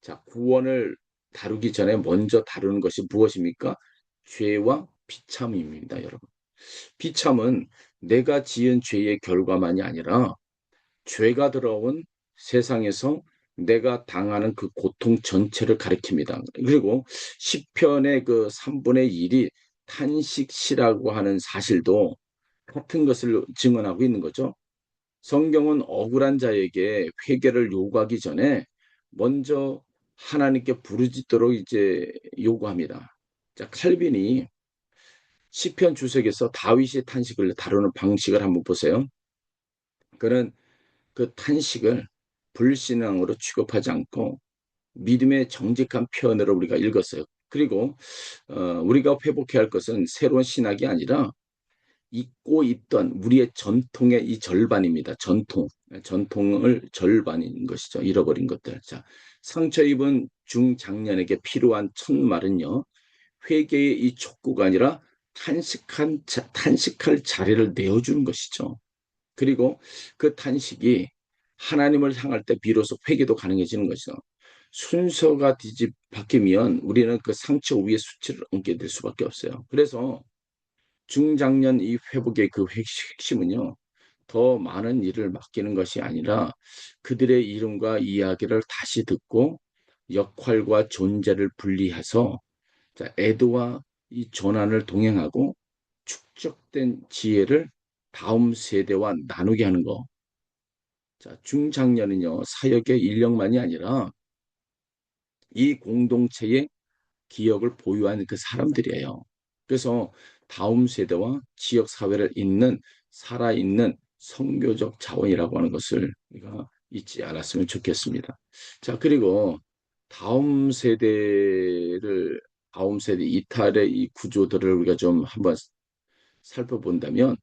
자, 구원을 다루기 전에 먼저 다루는 것이 무엇입니까? 죄와 비참입니다, 여러분. 비참은 내가 지은 죄의 결과만이 아니라 죄가 들어온 세상에서 내가 당하는 그 고통 전체를 가리킵니다. 그리고 시편의 그 3분의 1이 탄식시라고 하는 사실도 같은 것을 증언하고 있는 거죠. 성경은 억울한 자에게 회개를 요구하기 전에 먼저 하나님께 부르짖도록 이제 요구합니다. 자, 칼빈이 시편 주석에서 다윗의 탄식을 다루는 방식을 한번 보세요. 그는 그 탄식을 불신앙으로 취급하지 않고 믿음의 정직한 표현으로 우리가 읽었어요. 그리고 우리가 회복해야 할 것은 새로운 신학이 아니라 잊고 있던 우리의 전통의 이 절반입니다. 전통을 절반인 것이죠. 잃어버린 것들. 자, 상처 입은 중장년에게 필요한 첫 말은요, 회개의 이 촉구가 아니라 탄식할 자리를 내어주는 것이죠. 그리고 그 탄식이 하나님을 향할 때 비로소 회개도 가능해지는 것이죠. 순서가 바뀌면 우리는 그 상처 위에 수치를 얹게 될 수밖에 없어요. 그래서 중장년 이 회복의 그 핵심은요, 더 많은 일을 맡기는 것이 아니라 그들의 이름과 이야기를 다시 듣고 역할과 존재를 분리해서, 자, 애도와 이 조난을 동행하고 축적된 지혜를 다음 세대와 나누게 하는 거. 자, 중장년은요, 사역의 인력만이 아니라 이 공동체의 기억을 보유한 그 사람들이에요. 그래서 다음 세대와 지역 사회를 잇는 살아있는 선교적 자원이라고 하는 것을 우리가 잊지 않았으면 좋겠습니다. 자, 그리고 다음 세대를, 다음 세대 이탈의 이 구조들을 우리가 좀 한번 살펴본다면,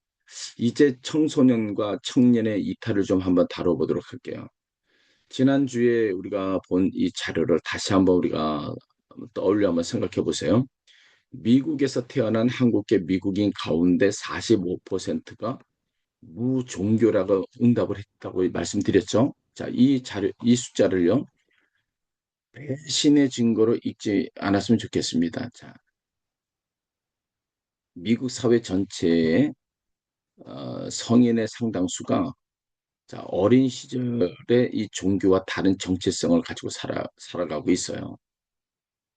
이제 청소년과 청년의 이탈을 좀 한번 다뤄보도록 할게요. 지난주에 우리가 본 이 자료를 다시 한번 우리가 떠올려 한번 생각해 보세요. 미국에서 태어난 한국계 미국인 가운데 45%가 무종교라고 응답을 했다고 말씀드렸죠. 자, 이 자료, 이 숫자를요, 배신의 증거로 읽지 않았으면 좋겠습니다. 자, 미국 사회 전체의 성인의 상당수가, 자, 어린 시절에 이 종교와 다른 정체성을 가지고 살아가고 있어요.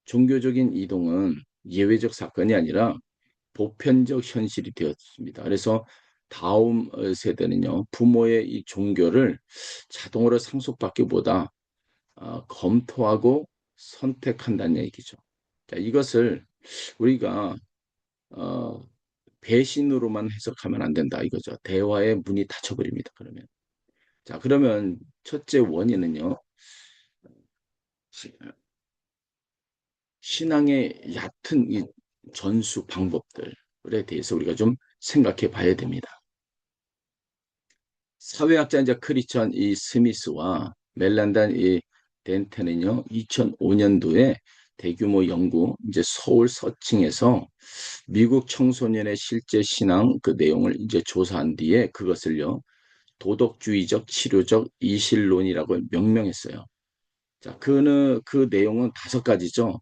종교적인 이동은 예외적 사건이 아니라 보편적 현실이 되었습니다. 그래서 다음 세대는요, 부모의 이 종교를 자동으로 상속받기보다 검토하고 선택한다는 얘기죠. 자, 이것을 우리가 어, 배신으로만 해석하면 안 된다 이거죠. 대화의 문이 닫혀버립니다. 그러면. 자, 그러면 첫째 원인은요, 시- 신앙의 얕은 이 전수 방법들에 대해서 우리가 좀 생각해 봐야 됩니다. 사회학자 이제 크리스천 이 스미스와 멜란단 이 덴테는요, 2005년도에 대규모 연구, 이제 서울 서칭에서 미국 청소년의 실제 신앙 그 내용을 이제 조사한 뒤에 그것을요, 도덕주의적 치료적 이실론이라고 명명했어요. 자, 그 내용은 다섯 가지죠.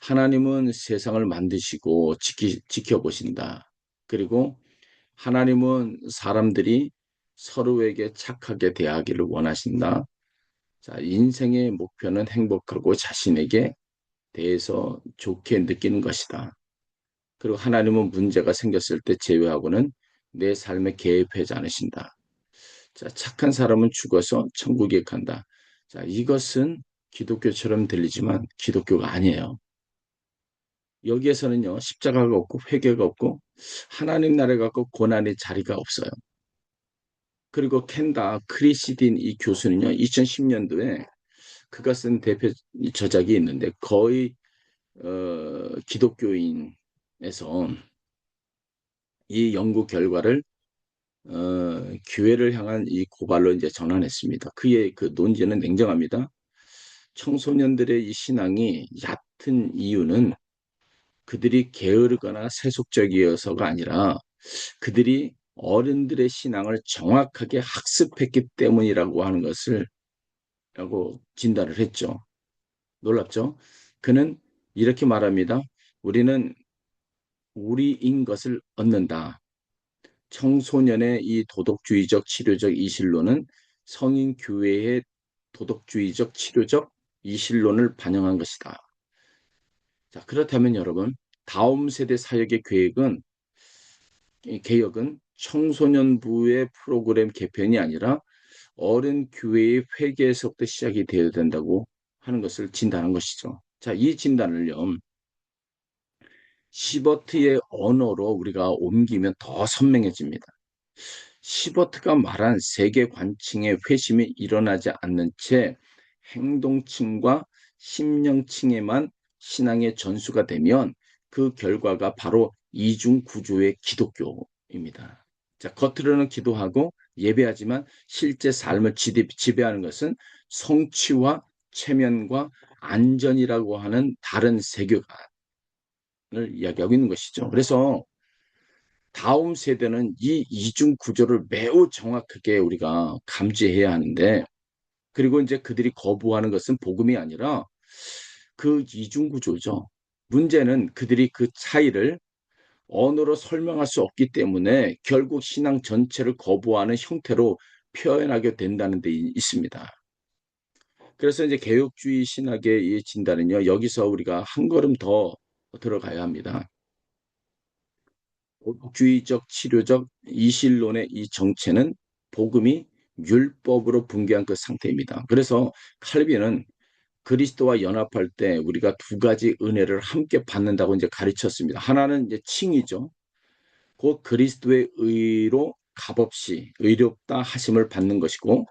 하나님은 세상을 만드시고 지켜보신다. 그리고 하나님은 사람들이 서로에게 착하게 대하기를 원하신다. 자, 인생의 목표는 행복하고 자신에게 대해서 좋게 느끼는 것이다. 그리고 하나님은 문제가 생겼을 때 제외하고는 내 삶에 개입하지 않으신다. 자, 착한 사람은 죽어서 천국에 간다. 자, 이것은 기독교처럼 들리지만 기독교가 아니에요. 여기에서는요, 십자가가 없고 회개가 없고 하나님 나라가 없고 고난의 자리가 없어요. 그리고 켄다 크리시딘 이 교수는요, 2010년도에 그가 쓴 대표 저작이 있는데 거의 기독교인에서 이 연구 결과를 교회를 향한 이 고발로 이제 전환했습니다. 그의 그 논지는 냉정합니다. 청소년들의 이 신앙이 얕은 이유는 그들이 게으르거나 세속적이어서가 아니라 그들이 어른들의 신앙을 정확하게 학습했기 때문이라고 하는 것을 라고 진단을 했죠. 놀랍죠? 그는 이렇게 말합니다. 우리는 우리인 것을 얻는다. 청소년의 이 도덕주의적 치료적 이실론은 성인 교회의 도덕주의적 치료적 이실론을 반영한 것이다. 자, 그렇다면 여러분, 다음 세대 사역의 계획은 개혁은 청소년부의 프로그램 개편이 아니라 어른 교회의 회계에서부터 시작이 되어야 된다고 하는 것을 진단한 것이죠. 자, 이 진단을요, 시버트의 언어로 우리가 옮기면 더 선명해집니다. 시버트가 말한 세계관층의 회심이 일어나지 않는 채 행동층과 심령층에만 신앙의 전수가 되면 그 결과가 바로 이중구조의 기독교입니다. 자, 겉으로는 기도하고 예배하지만 실제 삶을 지배하는 것은 성취와 체면과 안전이라고 하는 다른 세계관을 이야기하고 있는 것이죠. 그래서 다음 세대는 이 이중 구조를 매우 정확하게 우리가 감지해야 하는데, 그리고 이제 그들이 거부하는 것은 복음이 아니라 그 이중 구조죠. 문제는 그들이 그 차이를 언어로 설명할 수 없기 때문에 결국 신앙 전체를 거부하는 형태로 표현하게 된다는 데 있습니다. 그래서 이제 개혁주의 신학의 이 진단은요, 여기서 우리가 한 걸음 더 들어가야 합니다. 도덕주의적 치료적 이실론의 이 정체는 복음이 율법으로 붕괴한 그 상태입니다. 그래서 칼빈은 그리스도와 연합할 때 우리가 두 가지 은혜를 함께 받는다고 이제 가르쳤습니다. 하나는 이제 칭이죠. 곧 그리스도의 의로 값없이 의롭다 하심을 받는 것이고,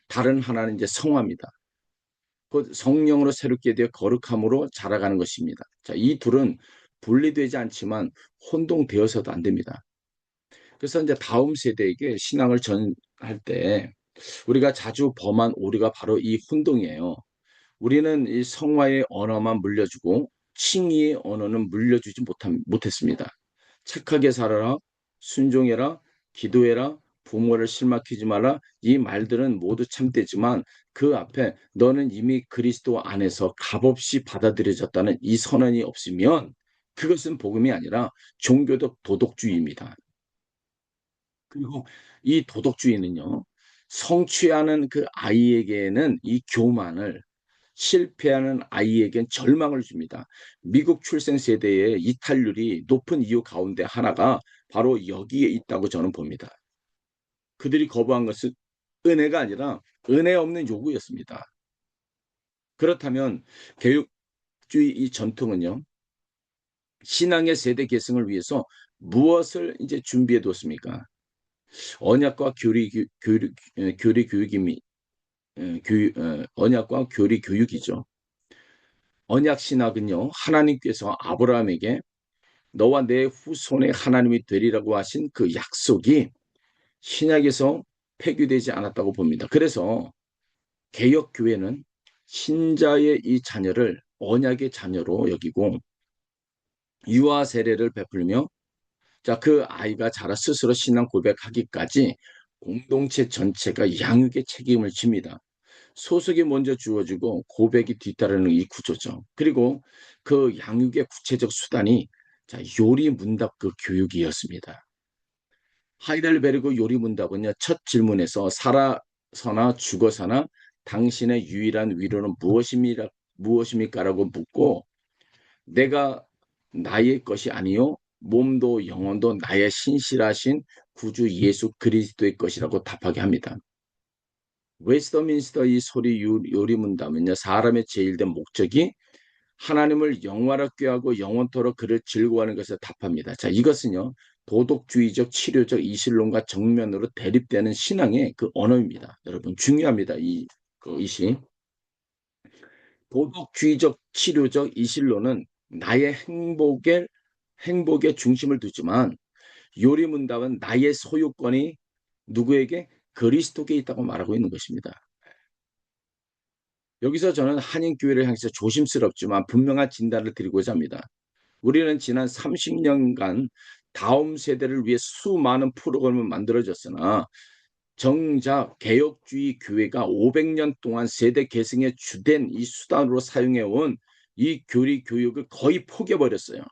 다른 하나는 이제 성화입니다. 곧 성령으로 새롭게 되어 거룩함으로 자라가는 것입니다. 자, 이 둘은 분리되지 않지만 혼동되어서도 안 됩니다. 그래서 이제 다음 세대에게 신앙을 전할 때 우리가 자주 범한 오류가 바로 이 혼동이에요. 우리는 이 성화의 언어만 물려주고 칭의의 언어는 물려주지 못했습니다. 착하게 살아라, 순종해라, 기도해라, 부모를 실망시키지 마라. 이 말들은 모두 참되지만 그 앞에 너는 이미 그리스도 안에서 값없이 받아들여졌다는 이 선언이 없으면 그것은 복음이 아니라 종교적 도덕주의입니다. 그리고 이 도덕주의는요, 성취하는 그 아이에게는 이 교만을, 실패하는 아이에겐 절망을 줍니다. 미국 출생 세대의 이탈률이 높은 이유 가운데 하나가 바로 여기에 있다고 저는 봅니다. 그들이 거부한 것은 은혜가 아니라 은혜 없는 요구였습니다. 그렇다면 교육주의 이 전통은요, 신앙의 세대 계승을 위해서 무엇을 이제 준비해 뒀습니까? 언약과 교리 교육이 언약과 교리 교육이죠. 언약 신학은요, 하나님께서 아브라함에게 너와 내 후손의 하나님이 되리라고 하신 그 약속이 신약에서 폐기되지 않았다고 봅니다. 그래서 개역 교회는 신자의 이 자녀를 언약의 자녀로 여기고 유아 세례를 베풀며, 자, 그 아이가 자라 스스로 신앙 고백하기까지 공동체 전체가 양육의 책임을 집니다. 소속이 먼저 주어지고 고백이 뒤따르는 이 구조죠. 그리고 그 양육의 구체적 수단이, 자, 요리 문답 그 교육이었습니다. 하이델베르그 요리 문답은요, 첫 질문에서 살아서나 죽어서나 당신의 유일한 위로는 무엇입니까라고 묻고, 내가 나의 것이 아니요 몸도 영혼도 나의 신실하신 구주 예수 그리스도의 것이라고 답하게 합니다. 웨스터민스터 이 소리 요리문답은요, 사람의 제일된 목적이 하나님을 영화롭게 하고 영원토록 그를 즐거워하는 것에 답합니다. 자, 이것은요, 도덕주의적 치료적 이실론과 정면으로 대립되는 신앙의 그 언어입니다. 여러분, 중요합니다. 이 시. 도덕주의적 치료적 이실론은 나의 행복의 중심을 두지만 요리문답은 나의 소유권이 누구에게? 그리스도께 있다고 말하고 있는 것입니다. 여기서 저는 한인교회를 향해서 조심스럽지만 분명한 진단을 드리고자 합니다. 우리는 지난 30년간 다음 세대를 위해 수많은 프로그램을 만들어졌으나 정작 개혁주의 교회가 500년 동안 세대 계승의 주된 이 수단으로 사용해온 이 교리 교육을 거의 포기해버렸어요.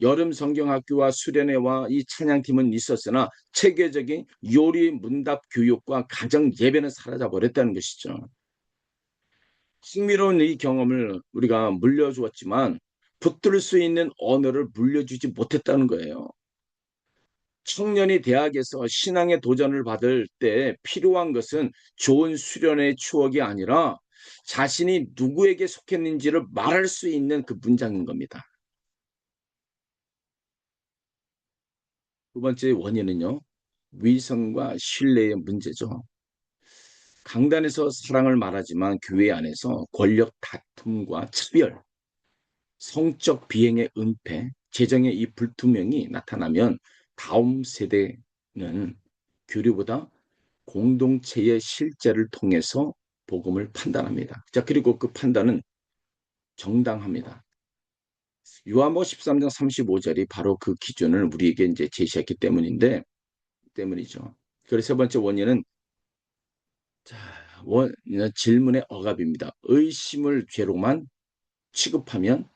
여름 성경학교와 수련회와 이 찬양팀은 있었으나 체계적인 요리 문답 교육과 가정 예배는 사라져 버렸다는 것이죠. 흥미로운 이 경험을 우리가 물려주었지만 붙들 수 있는 언어를 물려주지 못했다는 거예요. 청년이 대학에서 신앙의 도전을 받을 때 필요한 것은 좋은 수련의 추억이 아니라 자신이 누구에게 속했는지를 말할 수 있는 그 문장인 겁니다. 두 번째 원인은요, 위선과 신뢰의 문제죠. 강단에서 사랑을 말하지만 교회 안에서 권력 다툼과 차별, 성적 비행의 은폐, 재정의 이 불투명이 나타나면 다음 세대는 교류보다 공동체의 실제를 통해서 복음을 판단합니다. 자, 그리고 그 판단은 정당합니다. 요한복음 13장 35절이 바로 그 기준을 우리에게 이제 제시했기 때문이죠. 그래서 세 번째 원인은 자, 질문의 억압입니다. 의심을 죄로만 취급하면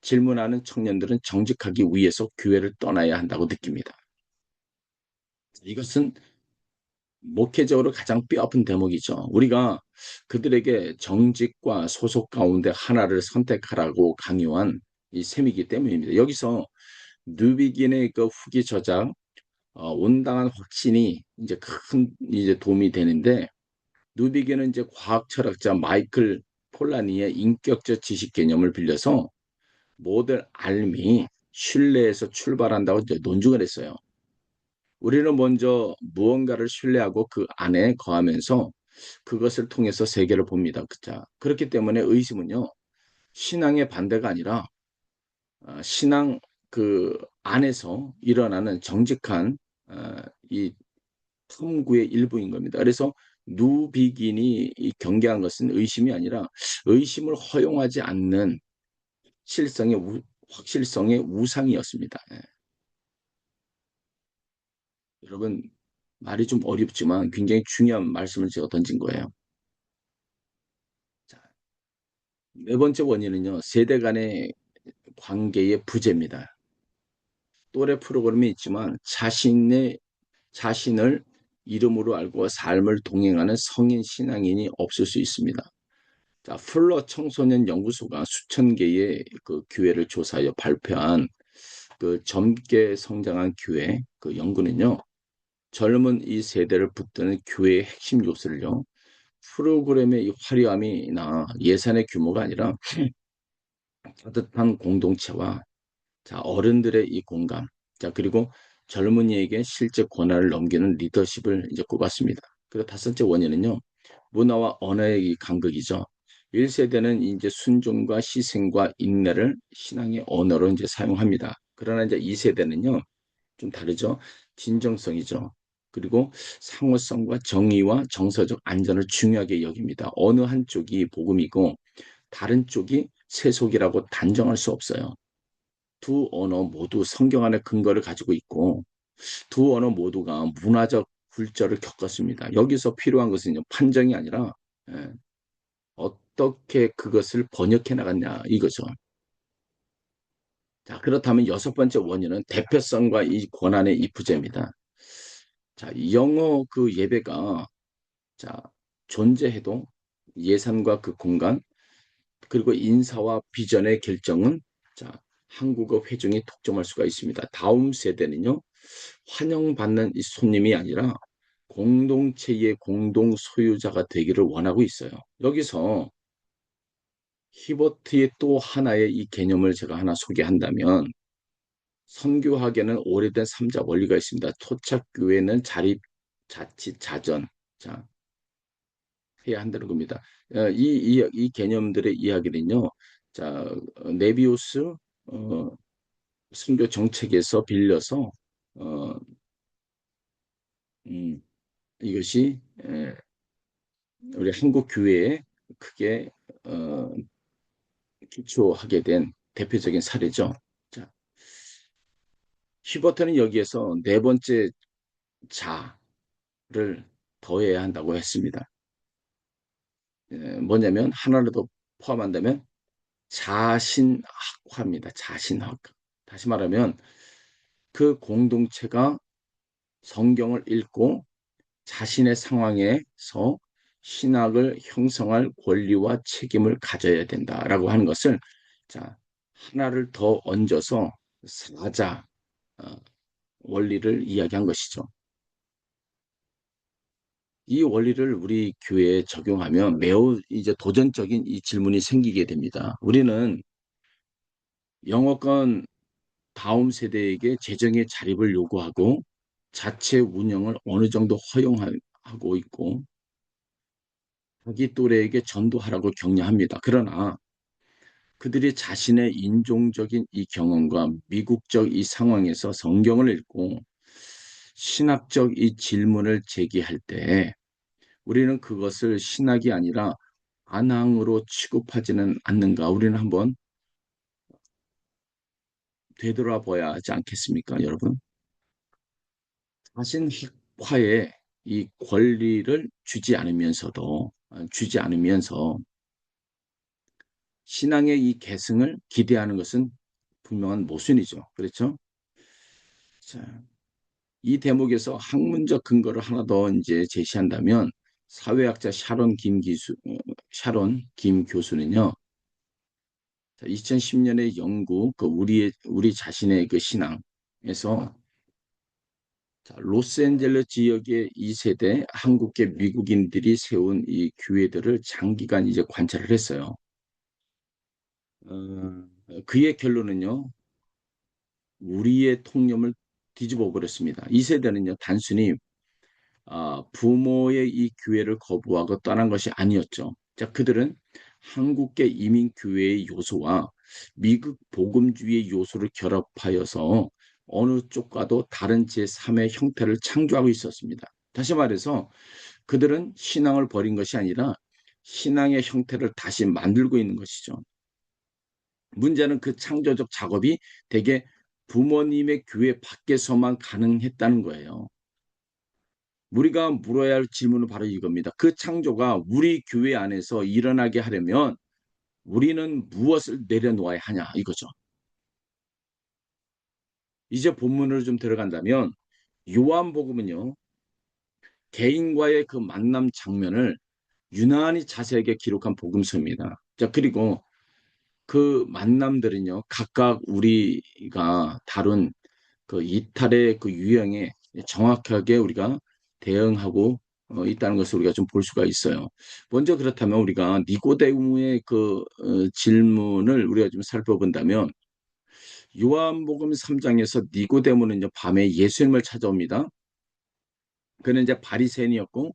질문하는 청년들은 정직하기 위해서 교회를 떠나야 한다고 느낍니다. 이것은 목회적으로 가장 뼈아픈 대목이죠. 우리가 그들에게 정직과 소속 가운데 하나를 선택하라고 강요한 이 셈이기 때문입니다. 여기서 뉴비긴의 그 후기 저작 온당한 확신이 이제 큰 이제 도움이 되는데 뉴비긴은 이제 과학 철학자 마이클 폴라니의 인격적 지식 개념을 빌려서 모델 알미 신뢰에서 출발한다고 이제 논증을 했어요. 우리는 먼저 무언가를 신뢰하고 그 안에 거하면서 그것을 통해서 세계를 봅니다. 자, 그렇기 때문에 의심은요, 신앙의 반대가 아니라 신앙 그 안에서 일어나는 정직한 이 탐구의 일부인 겁니다. 그래서 누비긴이 경계한 것은 의심이 아니라 의심을 허용하지 않는 확실성의 우상이었습니다. 예. 여러분, 말이 좀 어렵지만 굉장히 중요한 말씀을 제가 던진 거예요. 자, 네 번째 원인은요, 세대 간의 관계의 부재입니다. 또래 프로그램이 있지만 자신을 이름으로 알고 삶을 동행하는 성인 신앙인이 없을 수 있습니다. 자, 플러 청소년 연구소가 수천 개의 그 교회를 조사하여 발표한 그 젊게 성장한 교회 그 연구는요, 젊은 이 세대를 붙드는 교회의 핵심 요소를요, 프로그램의 이 화려함이나 예산의 규모가 아니라 따뜻한 공동체와 자, 어른들의 이 공감, 자, 그리고 젊은이에게 실제 권한을 넘기는 리더십을 이제 꼽았습니다. 그리고 다섯째 원인은요, 문화와 언어의 이 간극이죠. 1세대는 이제 순종과 희생과 인내를 신앙의 언어로 이제 사용합니다. 그러나 이제 2세대는요, 좀 다르죠. 진정성이죠. 그리고 상호성과 정의와 정서적 안전을 중요하게 여깁니다. 어느 한쪽이 복음이고 다른 쪽이 세속이라고 단정할 수 없어요. 두 언어 모두 성경 안의 근거를 가지고 있고 두 언어 모두가 문화적 굴절을 겪었습니다. 여기서 필요한 것은 판정이 아니라 예, 어떻게 그것을 번역해 나갔냐 이거죠. 자, 그렇다면 여섯 번째 원인은 대표성과 이 권한의 이 부재입니다. 자, 영어 그 예배가 자, 존재해도 예산과 그 공간 그리고 인사와 비전의 결정은 자, 한국어 회중이 독점할 수가 있습니다. 다음 세대는요, 환영받는 이 손님이 아니라 공동체의 공동 소유자가 되기를 원하고 있어요. 여기서 히버트의 또 하나의 이 개념을 제가 하나 소개한다면, 선교학에는 오래된 삼자 원리가 있습니다. 토착교회는 자립, 자칫, 자전. 자, 해야 한다는 겁니다. 이 개념들의 이야기는요, 자, 네비우스 선교 정책에서 빌려서 어, 음, 이것이 우리 한국 교회에 크게 어, 기초하게 된 대표적인 사례죠. 자, 히버트는 여기에서 네 번째 자를 더해야 한다고 했습니다. 뭐냐면 하나를 더 포함한다면 자신학화입니다. 자신학. 다시 말하면 그 공동체가 성경을 읽고 자신의 상황에서 신학을 형성할 권리와 책임을 가져야 된다라고 하는 것을, 자, 하나를 더 얹어서 사자 어, 원리를 이야기한 것이죠. 이 원리를 우리 교회에 적용하면 매우 이제 도전적인 이 질문이 생기게 됩니다. 우리는 영어권 다음 세대에게 재정의 자립을 요구하고 자체 운영을 어느 정도 허용하고 있고 자기 또래에게 전도하라고 격려합니다. 그러나 그들이 자신의 인종적인 이 경험과 미국적 이 상황에서 성경을 읽고 신학적 이 질문을 제기할 때 우리는 그것을 신학이 아니라 안항으로 취급하지는 않는가? 우리는 한번 되돌아봐야 하지 않겠습니까, 여러분? 자신 핵화에 이 권리를 주지 않으면서 신앙의 이 계승을 기대하는 것은 분명한 모순이죠. 그렇죠? 자, 이 대목에서 학문적 근거를 하나 더 이제 제시한다면 사회학자 샤론 김 교수는요. 2010년의 연구 우리 자신의 그 신앙에서, 자, 로스앤젤레스 지역의 2세대 한국계 미국인들이 세운 이 교회들을 장기간 이제 관찰을 했어요. 그의 결론은요, 우리의 통념을 뒤집어 버렸습니다. 2세대는요, 단순히 부모의 이 교회를 거부하고 떠난 것이 아니었죠. 자, 그들은 한국계 이민교회의 요소와 미국 복음주의 요소를 결합하여서 어느 쪽과도 다른 제3의 형태를 창조하고 있었습니다. 다시 말해서 그들은 신앙을 버린 것이 아니라 신앙의 형태를 다시 만들고 있는 것이죠. 문제는 그 창조적 작업이 대개 부모님의 교회 밖에서만 가능했다는 거예요. 우리가 물어야 할 질문은 바로 이겁니다. 그 창조가 우리 교회 안에서 일어나게 하려면 우리는 무엇을 내려놓아야 하냐 이거죠. 이제 본문으로 좀 들어간다면 요한복음은요. 개인과의 그 만남 장면을 유난히 자세하게 기록한 복음서입니다. 자, 그리고 그 만남들은요. 각각 우리가 다룬 그 이탈의 그 유형에 정확하게 우리가 대응하고 있다는 것을 우리가 좀 볼 수가 있어요. 먼저 그렇다면 우리가 니고데모의 그 질문을 우리가 좀 살펴본다면 요한복음 3장에서 니고데모는요 밤에 예수님을 찾아옵니다. 그는 이제 바리새인이었고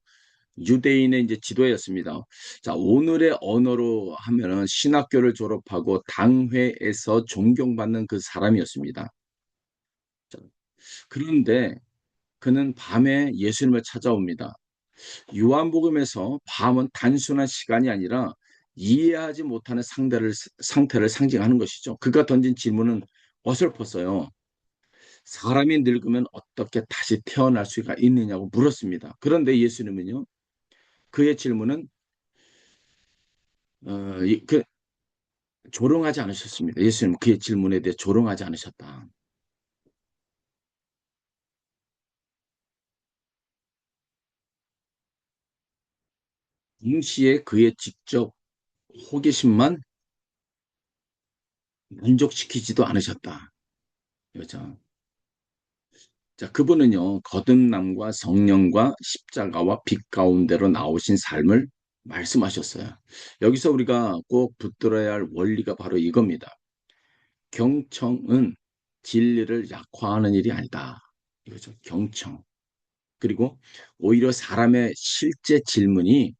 유대인의 이제 지도였습니다. 자, 오늘의 언어로 하면은 신학교를 졸업하고 당회에서 존경받는 그 사람이었습니다. 자, 그런데 그는 밤에 예수님을 찾아옵니다. 요한복음에서 밤은 단순한 시간이 아니라 이해하지 못하는 상태를 상징하는 것이죠. 그가 던진 질문은 어설펐어요. 사람이 늙으면 어떻게 다시 태어날 수가 있느냐고 물었습니다. 그런데 예수님은요, 그의 질문은 그 조롱하지 않으셨습니다. 예수님 그의 질문에 대해 조롱하지 않으셨다. 동시에 그의 직접 호기심만 만족시키지도 않으셨다. 여자. 자, 그분은요, 거듭남과 성령과 십자가와 빛 가운데로 나오신 삶을 말씀하셨어요. 여기서 우리가 꼭 붙들어야 할 원리가 바로 이겁니다. 경청은 진리를 약화하는 일이 아니다. 이거죠. 경청. 그리고 오히려 사람의 실제 질문이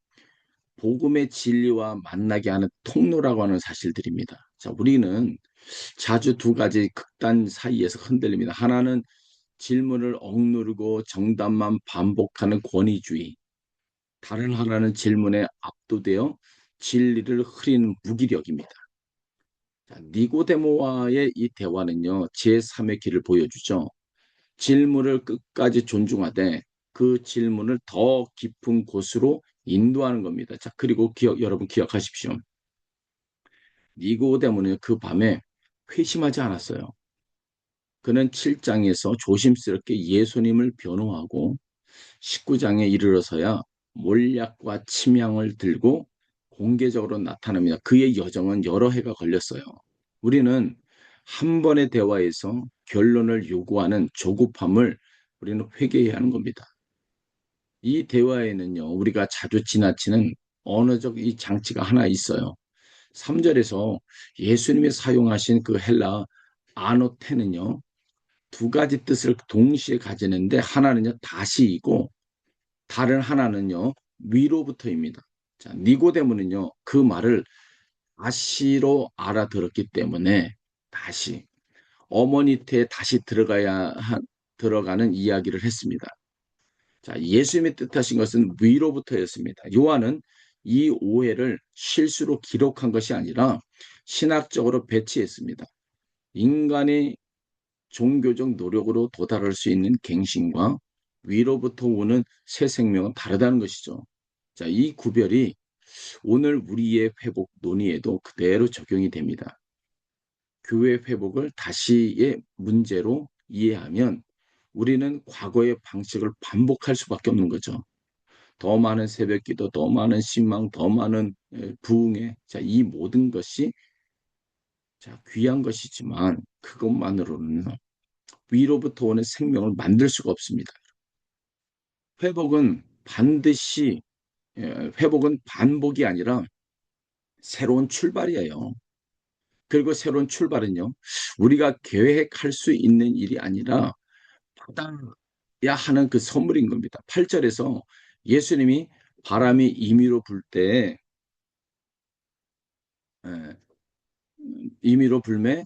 복음의 진리와 만나게 하는 통로라고 하는 사실들입니다. 자, 우리는 자주 두 가지 극단 사이에서 흔들립니다. 하나는 질문을 억누르고 정답만 반복하는 권위주의. 다른 하나는 질문에 압도되어 진리를 흐리는 무기력입니다. 자, 니고데모와의 이 대화는요, 제3의 길을 보여주죠. 질문을 끝까지 존중하되 그 질문을 더 깊은 곳으로 인도하는 겁니다. 자, 그리고 여러분 기억하십시오. 니고데모는 그 밤에 회심하지 않았어요. 그는 7장에서 조심스럽게 예수님을 변호하고 19장에 이르러서야 몰약과 침향을 들고 공개적으로 나타납니다. 그의 여정은 여러 해가 걸렸어요. 우리는 한 번의 대화에서 결론을 요구하는 조급함을 우리는 회개해야 하는 겁니다. 이 대화에는요, 우리가 자주 지나치는 언어적 이 장치가 하나 있어요. 3절에서 예수님이 사용하신 그 헬라 아노테는요, 두 가지 뜻을 동시에 가지는데 하나는요, 다시이고 다른 하나는요, 위로부터입니다. 자, 니고데모는요, 그 말을 다시로 알아들었기 때문에 다시 어머니 태에 다시 들어가는 이야기를 했습니다. 자, 예수님이 뜻하신 것은 위로부터였습니다. 요한은 이 오해를 실수로 기록한 것이 아니라 신학적으로 배치했습니다. 인간이 종교적 노력으로 도달할 수 있는 갱신과 위로부터 오는 새 생명은 다르다는 것이죠. 자, 이 구별이 오늘 우리의 회복 논의에도 그대로 적용이 됩니다. 교회 회복을 다시의 문제로 이해하면 우리는 과거의 방식을 반복할 수밖에 없는 거죠. 더 많은 새벽기도, 더 많은 신망, 더 많은 부흥회, 자, 이 모든 것이 자, 귀한 것이지만 그것만으로는 위로부터 오는 생명을 만들 수가 없습니다. 회복은 반드시 회복은 반복이 아니라 새로운 출발이에요. 그리고 새로운 출발은요, 우리가 계획할 수 있는 일이 아니라 받아야 하는 그 선물인 겁니다. 8절에서 예수님이 바람이 임의로 불 때, 임의로 불매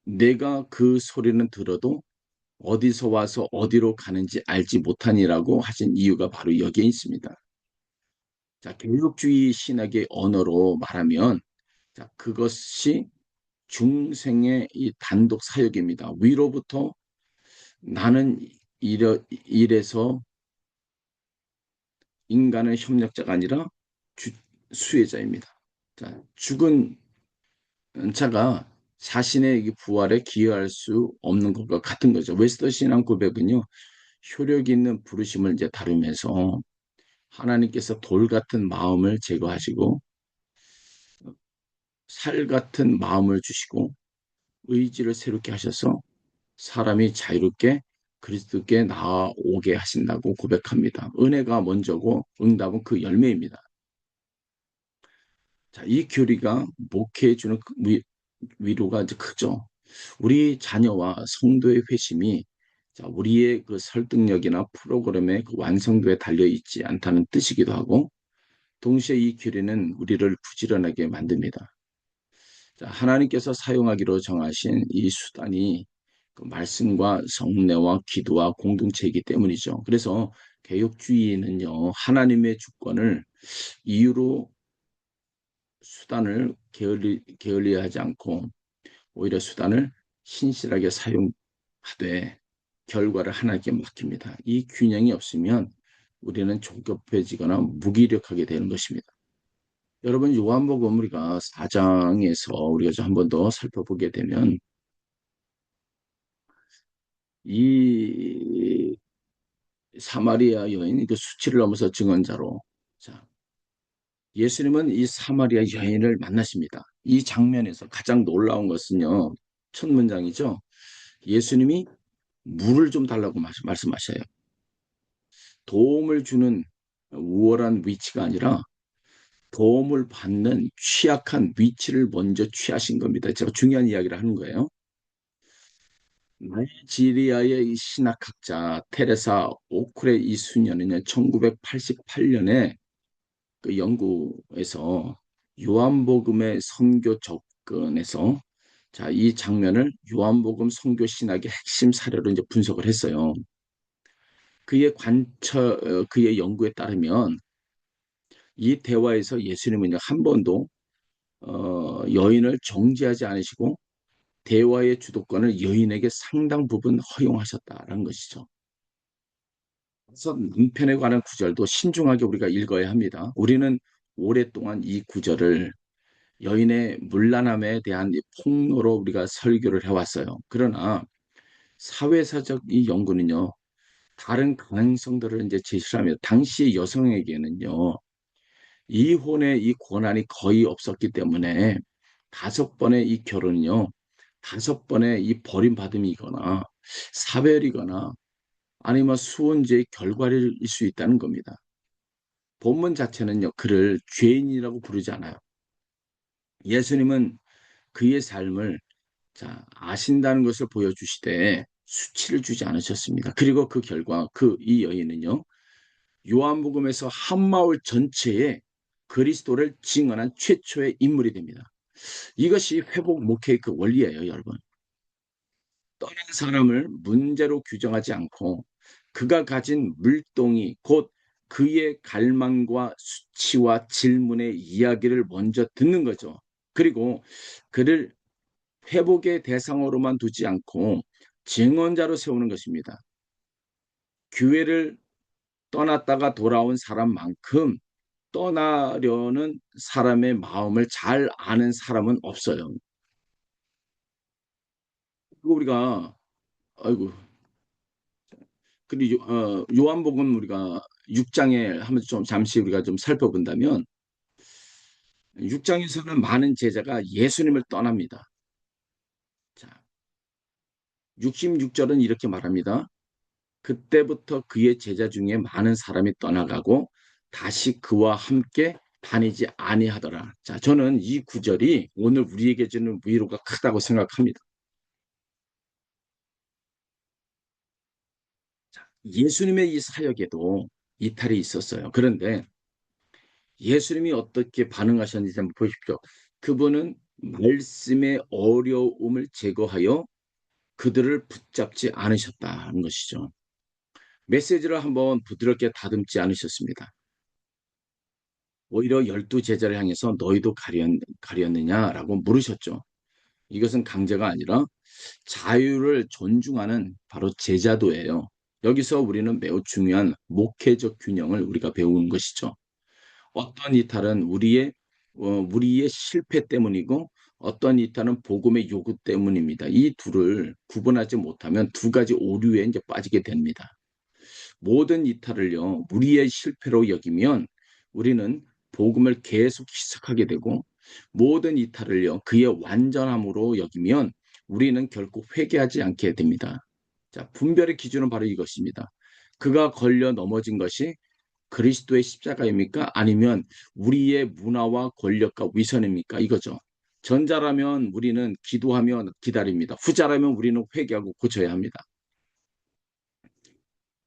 내가 그 소리는 들어도 어디서 와서 어디로 가는지 알지 못하니라고 하신 이유가 바로 여기에 있습니다. 자, 개혁주의 신학의 언어로 말하면 자, 그것이 중생의 이 단독 사역입니다. 위로부터 나는 이래서 인간의 협력자가 아니라 수혜자입니다. 자, 죽은 자가 자신의 부활에 기여할 수 없는 것과 같은 거죠. 웨스터 신앙 고백은요, 효력 있는 부르심을 이제 다루면서 하나님께서 돌 같은 마음을 제거하시고 살 같은 마음을 주시고 의지를 새롭게 하셔서 사람이 자유롭게 그리스도께 나아오게 하신다고 고백합니다. 은혜가 먼저고 응답은 그 열매입니다. 자, 이 교리가 목회해 주는 위로가 이제 크죠. 우리 자녀와 성도의 회심이 자, 우리의 그 설득력이나 프로그램의 그 완성도에 달려 있지 않다는 뜻이기도 하고 동시에 이 교리는 우리를 부지런하게 만듭니다. 자, 하나님께서 사용하기로 정하신 이 수단이 그 말씀과 성례와 기도와 공동체이기 때문이죠. 그래서 개혁주의는요, 하나님의 주권을 이유로 수단을 게을리하지 않고 오히려 수단을 신실하게 사용하되 결과를 하나님께 맡깁니다. 이 균형이 없으면 우리는 조급해지거나 무기력하게 되는 것입니다. 여러분 요한복음 우리가 4장에서 우리가 좀 한 번 더 살펴보게 되면 이 사마리아 여인 그 수치를 넘어서 증언자로 자, 예수님은 이 사마리아 여인을 만나십니다. 이 장면에서 가장 놀라운 것은요, 첫 문장이죠. 예수님이 물을 좀 달라고 말씀하셔요. 도움을 주는 우월한 위치가 아니라 도움을 받는 취약한 위치를 먼저 취하신 겁니다. 제가 중요한 이야기를 하는 거예요. 나이지리아의 이 신학학자 테레사 오크레 이수녀는 1988년에 그 연구에서 요한복음의 선교 접근에서 자, 이 장면을 요한복음 선교 신학의 핵심 사례로 이제 분석을 했어요. 그의 연구에 따르면 이 대화에서 예수님은 한 번도 여인을 정죄하지 않으시고 대화의 주도권을 여인에게 상당 부분 허용하셨다라는 것이죠. 그래서 남편에 관한 구절도 신중하게 우리가 읽어야 합니다. 우리는 오랫동안 이 구절을 여인의 문란함에 대한 폭로로 우리가 설교를 해왔어요. 그러나 사회사적 이 연구는요, 다른 가능성들을 이제 제시를 하며 당시 여성에게는요, 이혼의 이 권한이 거의 없었기 때문에 다섯 번의 이 결혼이요, 다섯 번의 이 버림받음이거나 사별이거나 아니면 수혼제의 결과일 수 있다는 겁니다. 본문 자체는요, 그를 죄인이라고 부르지 않아요. 예수님은 그의 삶을 자, 아신다는 것을 보여주시되 수치를 주지 않으셨습니다. 그리고 그 결과 이 여인은요, 요한복음에서 한마을 전체에 그리스도를 증언한 최초의 인물이 됩니다. 이것이 회복 목회의 그 원리예요, 여러분. 떠난 사람을 문제로 규정하지 않고 그가 가진 물동이 곧 그의 갈망과 수치와 질문의 이야기를 먼저 듣는 거죠. 그리고 그를 회복의 대상으로만 두지 않고 증언자로 세우는 것입니다. 교회를 떠났다가 돌아온 사람만큼 떠나려는 사람의 마음을 잘 아는 사람은 없어요. 그리고 우리가 아이고 그리고 요한복음 우리가 6장에 한번 좀 잠시 우리가 좀 살펴본다면 6장에서는 많은 제자가 예수님을 떠납니다. 자, 66절은 이렇게 말합니다. 그때부터 그의 제자 중에 많은 사람이 떠나가고 다시 그와 함께 다니지 아니하더라. 자, 저는 이 구절이 오늘 우리에게 주는 위로가 크다고 생각합니다. 자, 예수님의 이 사역에도 이탈이 있었어요. 그런데 예수님이 어떻게 반응하셨는지 한번 보십시오. 그분은 말씀의 어려움을 제거하여 그들을 붙잡지 않으셨다는 것이죠. 메시지를 한번 부드럽게 다듬지 않으셨습니다. 오히려 열두 제자를 향해서 너희도 가렸느냐라고 물으셨죠. 이것은 강제가 아니라 자유를 존중하는 바로 제자도예요. 여기서 우리는 매우 중요한 목회적 균형을 우리가 배우는 것이죠. 어떤 이탈은 우리의 실패 때문이고 어떤 이탈은 복음의 요구 때문입니다. 이 둘을 구분하지 못하면 두 가지 오류에 이제 빠지게 됩니다. 모든 이탈을요, 우리의 실패로 여기면 우리는 복음을 계속 희석하게 되고 모든 이탈을요, 그의 완전함으로 여기면 우리는 결코 회개하지 않게 됩니다. 자, 분별의 기준은 바로 이것입니다. 그가 걸려 넘어진 것이 그리스도의 십자가입니까? 아니면 우리의 문화와 권력과 위선입니까? 이거죠. 전자라면 우리는 기도하며 기다립니다. 후자라면 우리는 회개하고 고쳐야 합니다.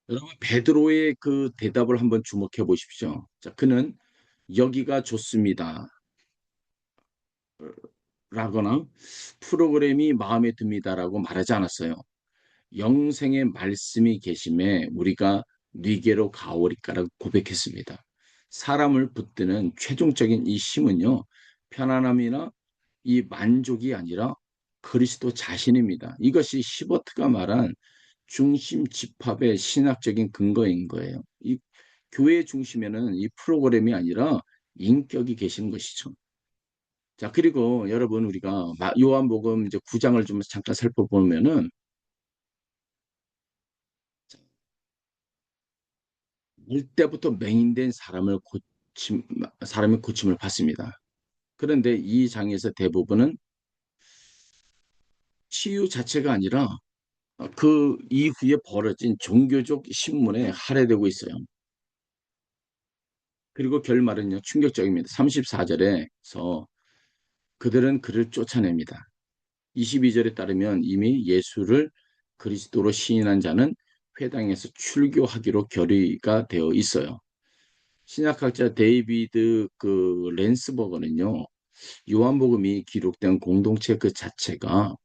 여러분 베드로의 그 대답을 한번 주목해 보십시오. 자, 그는 여기가 좋습니다. 라거나 프로그램이 마음에 듭니다라고 말하지 않았어요. 영생의 말씀이 계심에 우리가 네게로 가오리까라고 고백했습니다. 사람을 붙드는 최종적인 이 힘은요, 편안함이나 이 만족이 아니라 그리스도 자신입니다. 이것이 시버트가 말한 중심 집합의 신학적인 근거인 거예요. 이 교회 중심에는 이 프로그램이 아니라 인격이 계신 것이죠. 자, 그리고 여러분 우리가 요한복음 이제 9장을 좀 잠깐 살펴보면은 일 때부터 맹인된 사람을 사람이 고침을 받습니다. 그런데 이 장에서 대부분은 치유 자체가 아니라 그 이후에 벌어진 종교적 신문에 할애되고 있어요. 그리고 결말은요, 충격적입니다. 34절에서 그들은 그를 쫓아냅니다. 22절에 따르면 이미 예수를 그리스도로 시인한 자는 회당에서 출교하기로 결의가 되어 있어요. 신약학자 데이비드 랜스버거는요, 요한복음이 기록된 공동체 그 자체가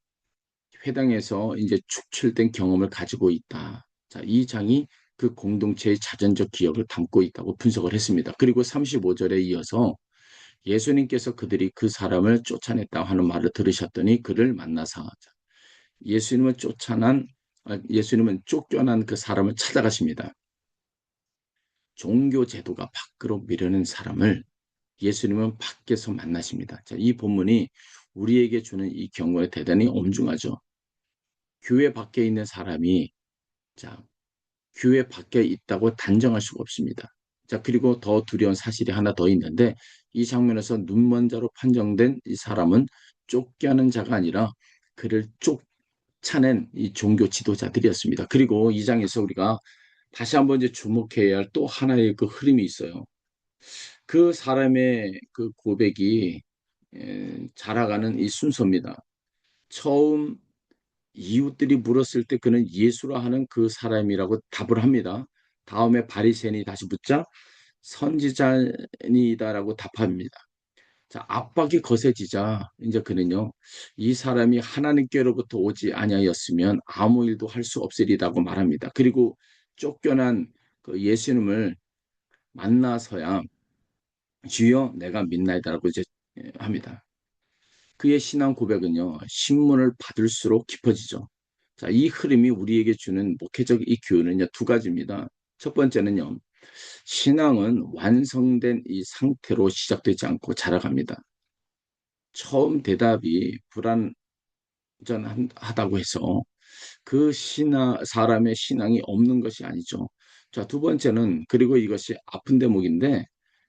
회당에서 이제 축출된 경험을 가지고 있다. 자, 이 장이 그 공동체의 자전적 기억을 담고 있다고 분석을 했습니다. 그리고 35절에 이어서 예수님께서 그들이 그 사람을 쫓아냈다 하는 말을 들으셨더니 그를 만나서 예수님은 예수님은 쫓겨난 그 사람을 찾아가십니다. 종교 제도가 밖으로 밀어낸 사람을 예수님은 밖에서 만나십니다. 자, 이 본문이 우리에게 주는 이 경고에 대단히 엄중하죠. 교회 밖에 있는 사람이 자, 교회 밖에 있다고 단정할 수가 없습니다. 자, 그리고 더 두려운 사실이 하나 더 있는데 이 장면에서 눈먼 자로 판정된 이 사람은 쫓겨는 자가 아니라 그를 쫓아낸 이 종교 지도자들이었습니다. 그리고 이 장에서 우리가 다시 한번 이제 주목해야 할 또 하나의 그 흐름이 있어요. 그 사람의 그 고백이 자라가는 이 순서입니다. 처음 이웃들이 물었을 때 그는 예수라 하는 그 사람이라고 답을 합니다. 다음에 바리새인이 다시 묻자 선지자니다라고 답합니다. 자, 압박이 거세지자 이제 그는요, 이 사람이 하나님께로부터 오지 아니하였으면 아무 일도 할 수 없으리라고 말합니다. 그리고 쫓겨난 그 예수님을 만나서야 주여 내가 믿나이다라고 이제 합니다. 그의 신앙 고백은요, 신문을 받을수록 깊어지죠. 자, 이 흐름이 우리에게 주는 목회적 이 교훈은요, 두 가지입니다. 첫 번째는요, 신앙은 완성된 이 상태로 시작되지 않고 자라갑니다. 처음 대답이 불완전하다고 해서 사람의 신앙이 없는 것이 아니죠. 자, 두 번째는, 그리고 이것이 아픈 대목인데,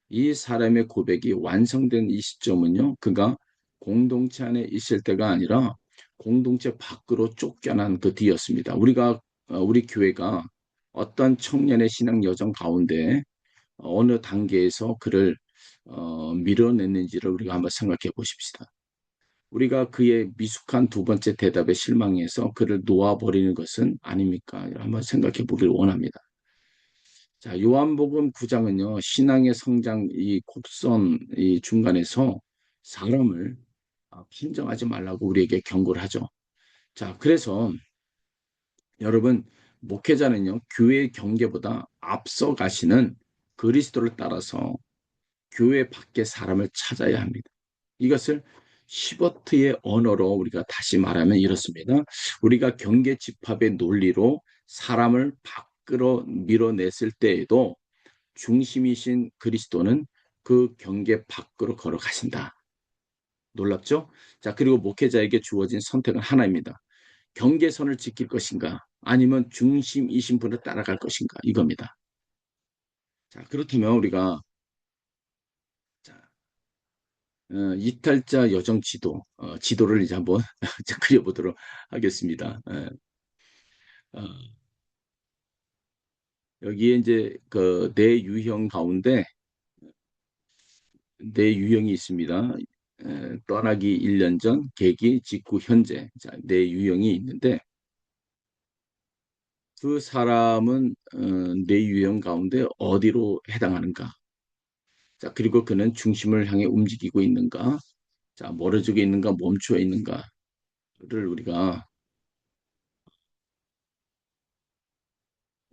이 사람의 고백이 완성된 이 시점은요, 그가 공동체 안에 있을 때가 아니라 공동체 밖으로 쫓겨난 그 뒤였습니다. 우리 교회가 어떤 청년의 신앙 여정 가운데 어느 단계에서 그를 밀어냈는지를 우리가 한번 생각해 보십시다. 우리가 그의 미숙한 두 번째 대답에 실망해서 그를 놓아버리는 것은 아닙니까? 한번 생각해 보길 원합니다. 자, 요한복음 9장은요, 신앙의 성장 이 곡선 이 중간에서 사람을 편정하지 말라고 우리에게 경고를 하죠. 자, 그래서 여러분, 목회자는요, 교회 경계보다 앞서 가시는 그리스도를 따라서 교회 밖의 사람을 찾아야 합니다. 이것을 시버트의 언어로 우리가 다시 말하면 이렇습니다. 우리가 경계 집합의 논리로 사람을 밖으로 밀어냈을 때에도 중심이신 그리스도는 그 경계 밖으로 걸어가신다. 놀랍죠? 자, 그리고 목회자에게 주어진 선택은 하나입니다. 경계선을 지킬 것인가? 아니면 중심이신 분을 따라갈 것인가? 이겁니다. 자, 그렇다면 우리가 자, 이탈자 여정 지도를 이제 한번 그려보도록 하겠습니다. 어, 여기에 이제 그 네 유형 가운데 네 유형이 있습니다. 떠나기 1년 전, 계기, 직후, 현재. 자, 네 유형이 있는데 그 사람은 네 유형 가운데 어디로 해당하는가? 자, 그리고 그는 중심을 향해 움직이고 있는가? 자, 멀어지고 있는가, 멈추어 있는가를 우리가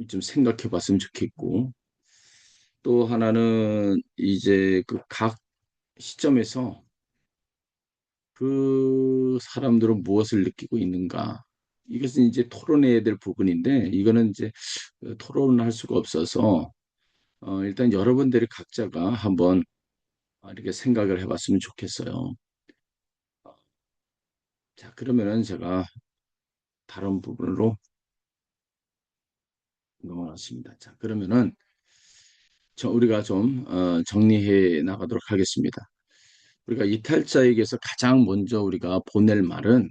좀 생각해 봤으면 좋겠고, 또 하나는 이제 그 각 시점에서 그 사람들은 무엇을 느끼고 있는가. 이것은 이제 토론해야 될 부분인데, 이거는 이제 토론을 할 수가 없어서, 일단 여러분들이 각자가 한번 이렇게 생각을 해봤으면 좋겠어요. 자, 그러면은 제가 다른 부분으로 넘어갔습니다. 자, 그러면은 우리가 좀 정리해 나가도록 하겠습니다. 우리가 이탈자에게서 가장 먼저 우리가 보낼 말은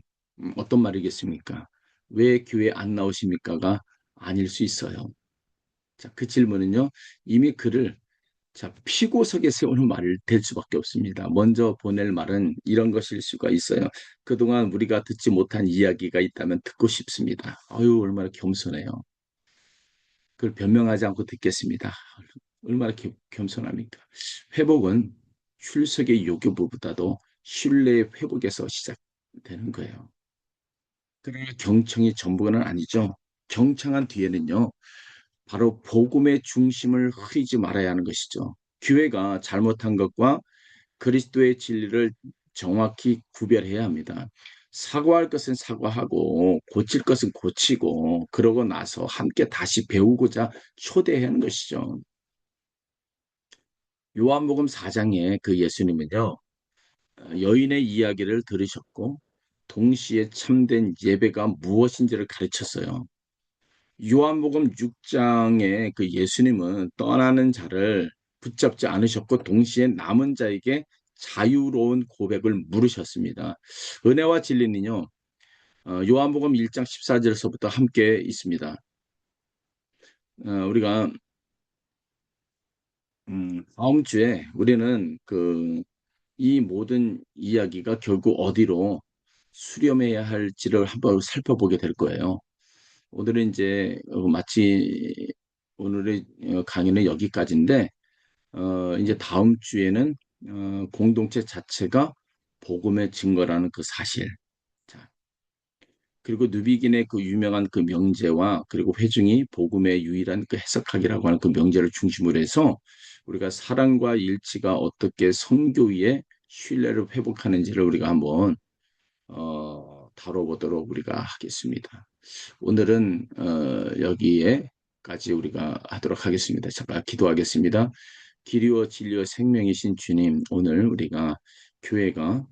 어떤 말이겠습니까? 왜 교회 안 나오십니까가 아닐 수 있어요. 자, 그 질문은요, 이미 그를 자, 피고석에 세우는 말을 될 수밖에 없습니다. 먼저 보낼 말은 이런 것일 수가 있어요. 그동안 우리가 듣지 못한 이야기가 있다면 듣고 싶습니다. 아유, 얼마나 겸손해요. 그걸 변명하지 않고 듣겠습니다. 얼마나 겸손합니까? 회복은 출석의 요구보다도 신뢰의 회복에서 시작되는 거예요. 그러나 경청이 전부는 아니죠. 경청한 뒤에는요, 바로 복음의 중심을 흐리지 말아야 하는 것이죠. 교회가 잘못한 것과 그리스도의 진리를 정확히 구별해야 합니다. 사과할 것은 사과하고 고칠 것은 고치고 그러고 나서 함께 다시 배우고자 초대해야 하는 것이죠. 요한복음 4장에 그 예수님은요, 여인의 이야기를 들으셨고 동시에 참된 예배가 무엇인지를 가르쳤어요. 요한복음 6장에 그 예수님은 떠나는 자를 붙잡지 않으셨고 동시에 남은 자에게 자유로운 고백을 물으셨습니다. 은혜와 진리는요. 요한복음 1장 14절에서부터 함께 있습니다. 우리가 다음 주에 우리는 이 모든 이야기가 결국 어디로 수렴해야 할지를 한번 살펴보게 될 거예요. 오늘은 이제 마치 오늘의 강의는 여기까지인데 이제 다음 주에는 공동체 자체가 복음의 증거라는 그 사실. 자, 그리고 누비긴의 그 유명한 그 명제와 그리고 회중이 복음의 유일한 그 해석학이라고 하는 그 명제를 중심으로 해서 우리가 사랑과 일치가 어떻게 선교 위에 신뢰를 회복하는지를 우리가 한번 다뤄보도록 우리가 하겠습니다. 오늘은 여기에까지 우리가 하도록 하겠습니다. 잠깐 기도하겠습니다. 길이요 진리요 생명이신 주님, 오늘 우리가 교회가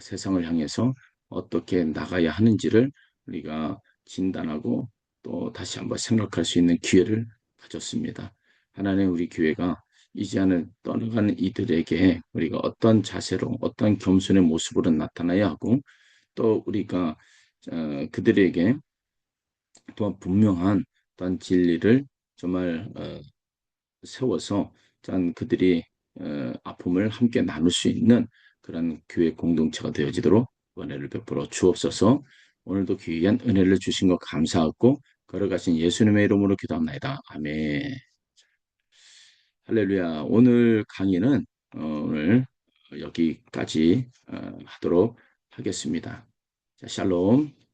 세상을 향해서 어떻게 나가야 하는지를 우리가 진단하고 또 다시 한번 생각할 수 있는 기회를 가졌습니다. 하나님, 우리 교회가 이제는 떠나가는 이들에게 우리가 어떤 자세로 어떤 겸손의 모습으로 나타나야 하고 또 우리가 그들에게 또한 분명한 또한 진리를 정말 세워서 짠 그들이 아픔을 함께 나눌 수 있는 그런 교회 공동체가 되어지도록 은혜를 베풀어 주옵소서. 오늘도 귀한 은혜를 주신 것 감사하고 걸어가신 예수님의 이름으로 기도합니다. 아멘. 할렐루야. 오늘 강의는 오늘 여기까지 하도록 하겠습니다. 자, 샬롬.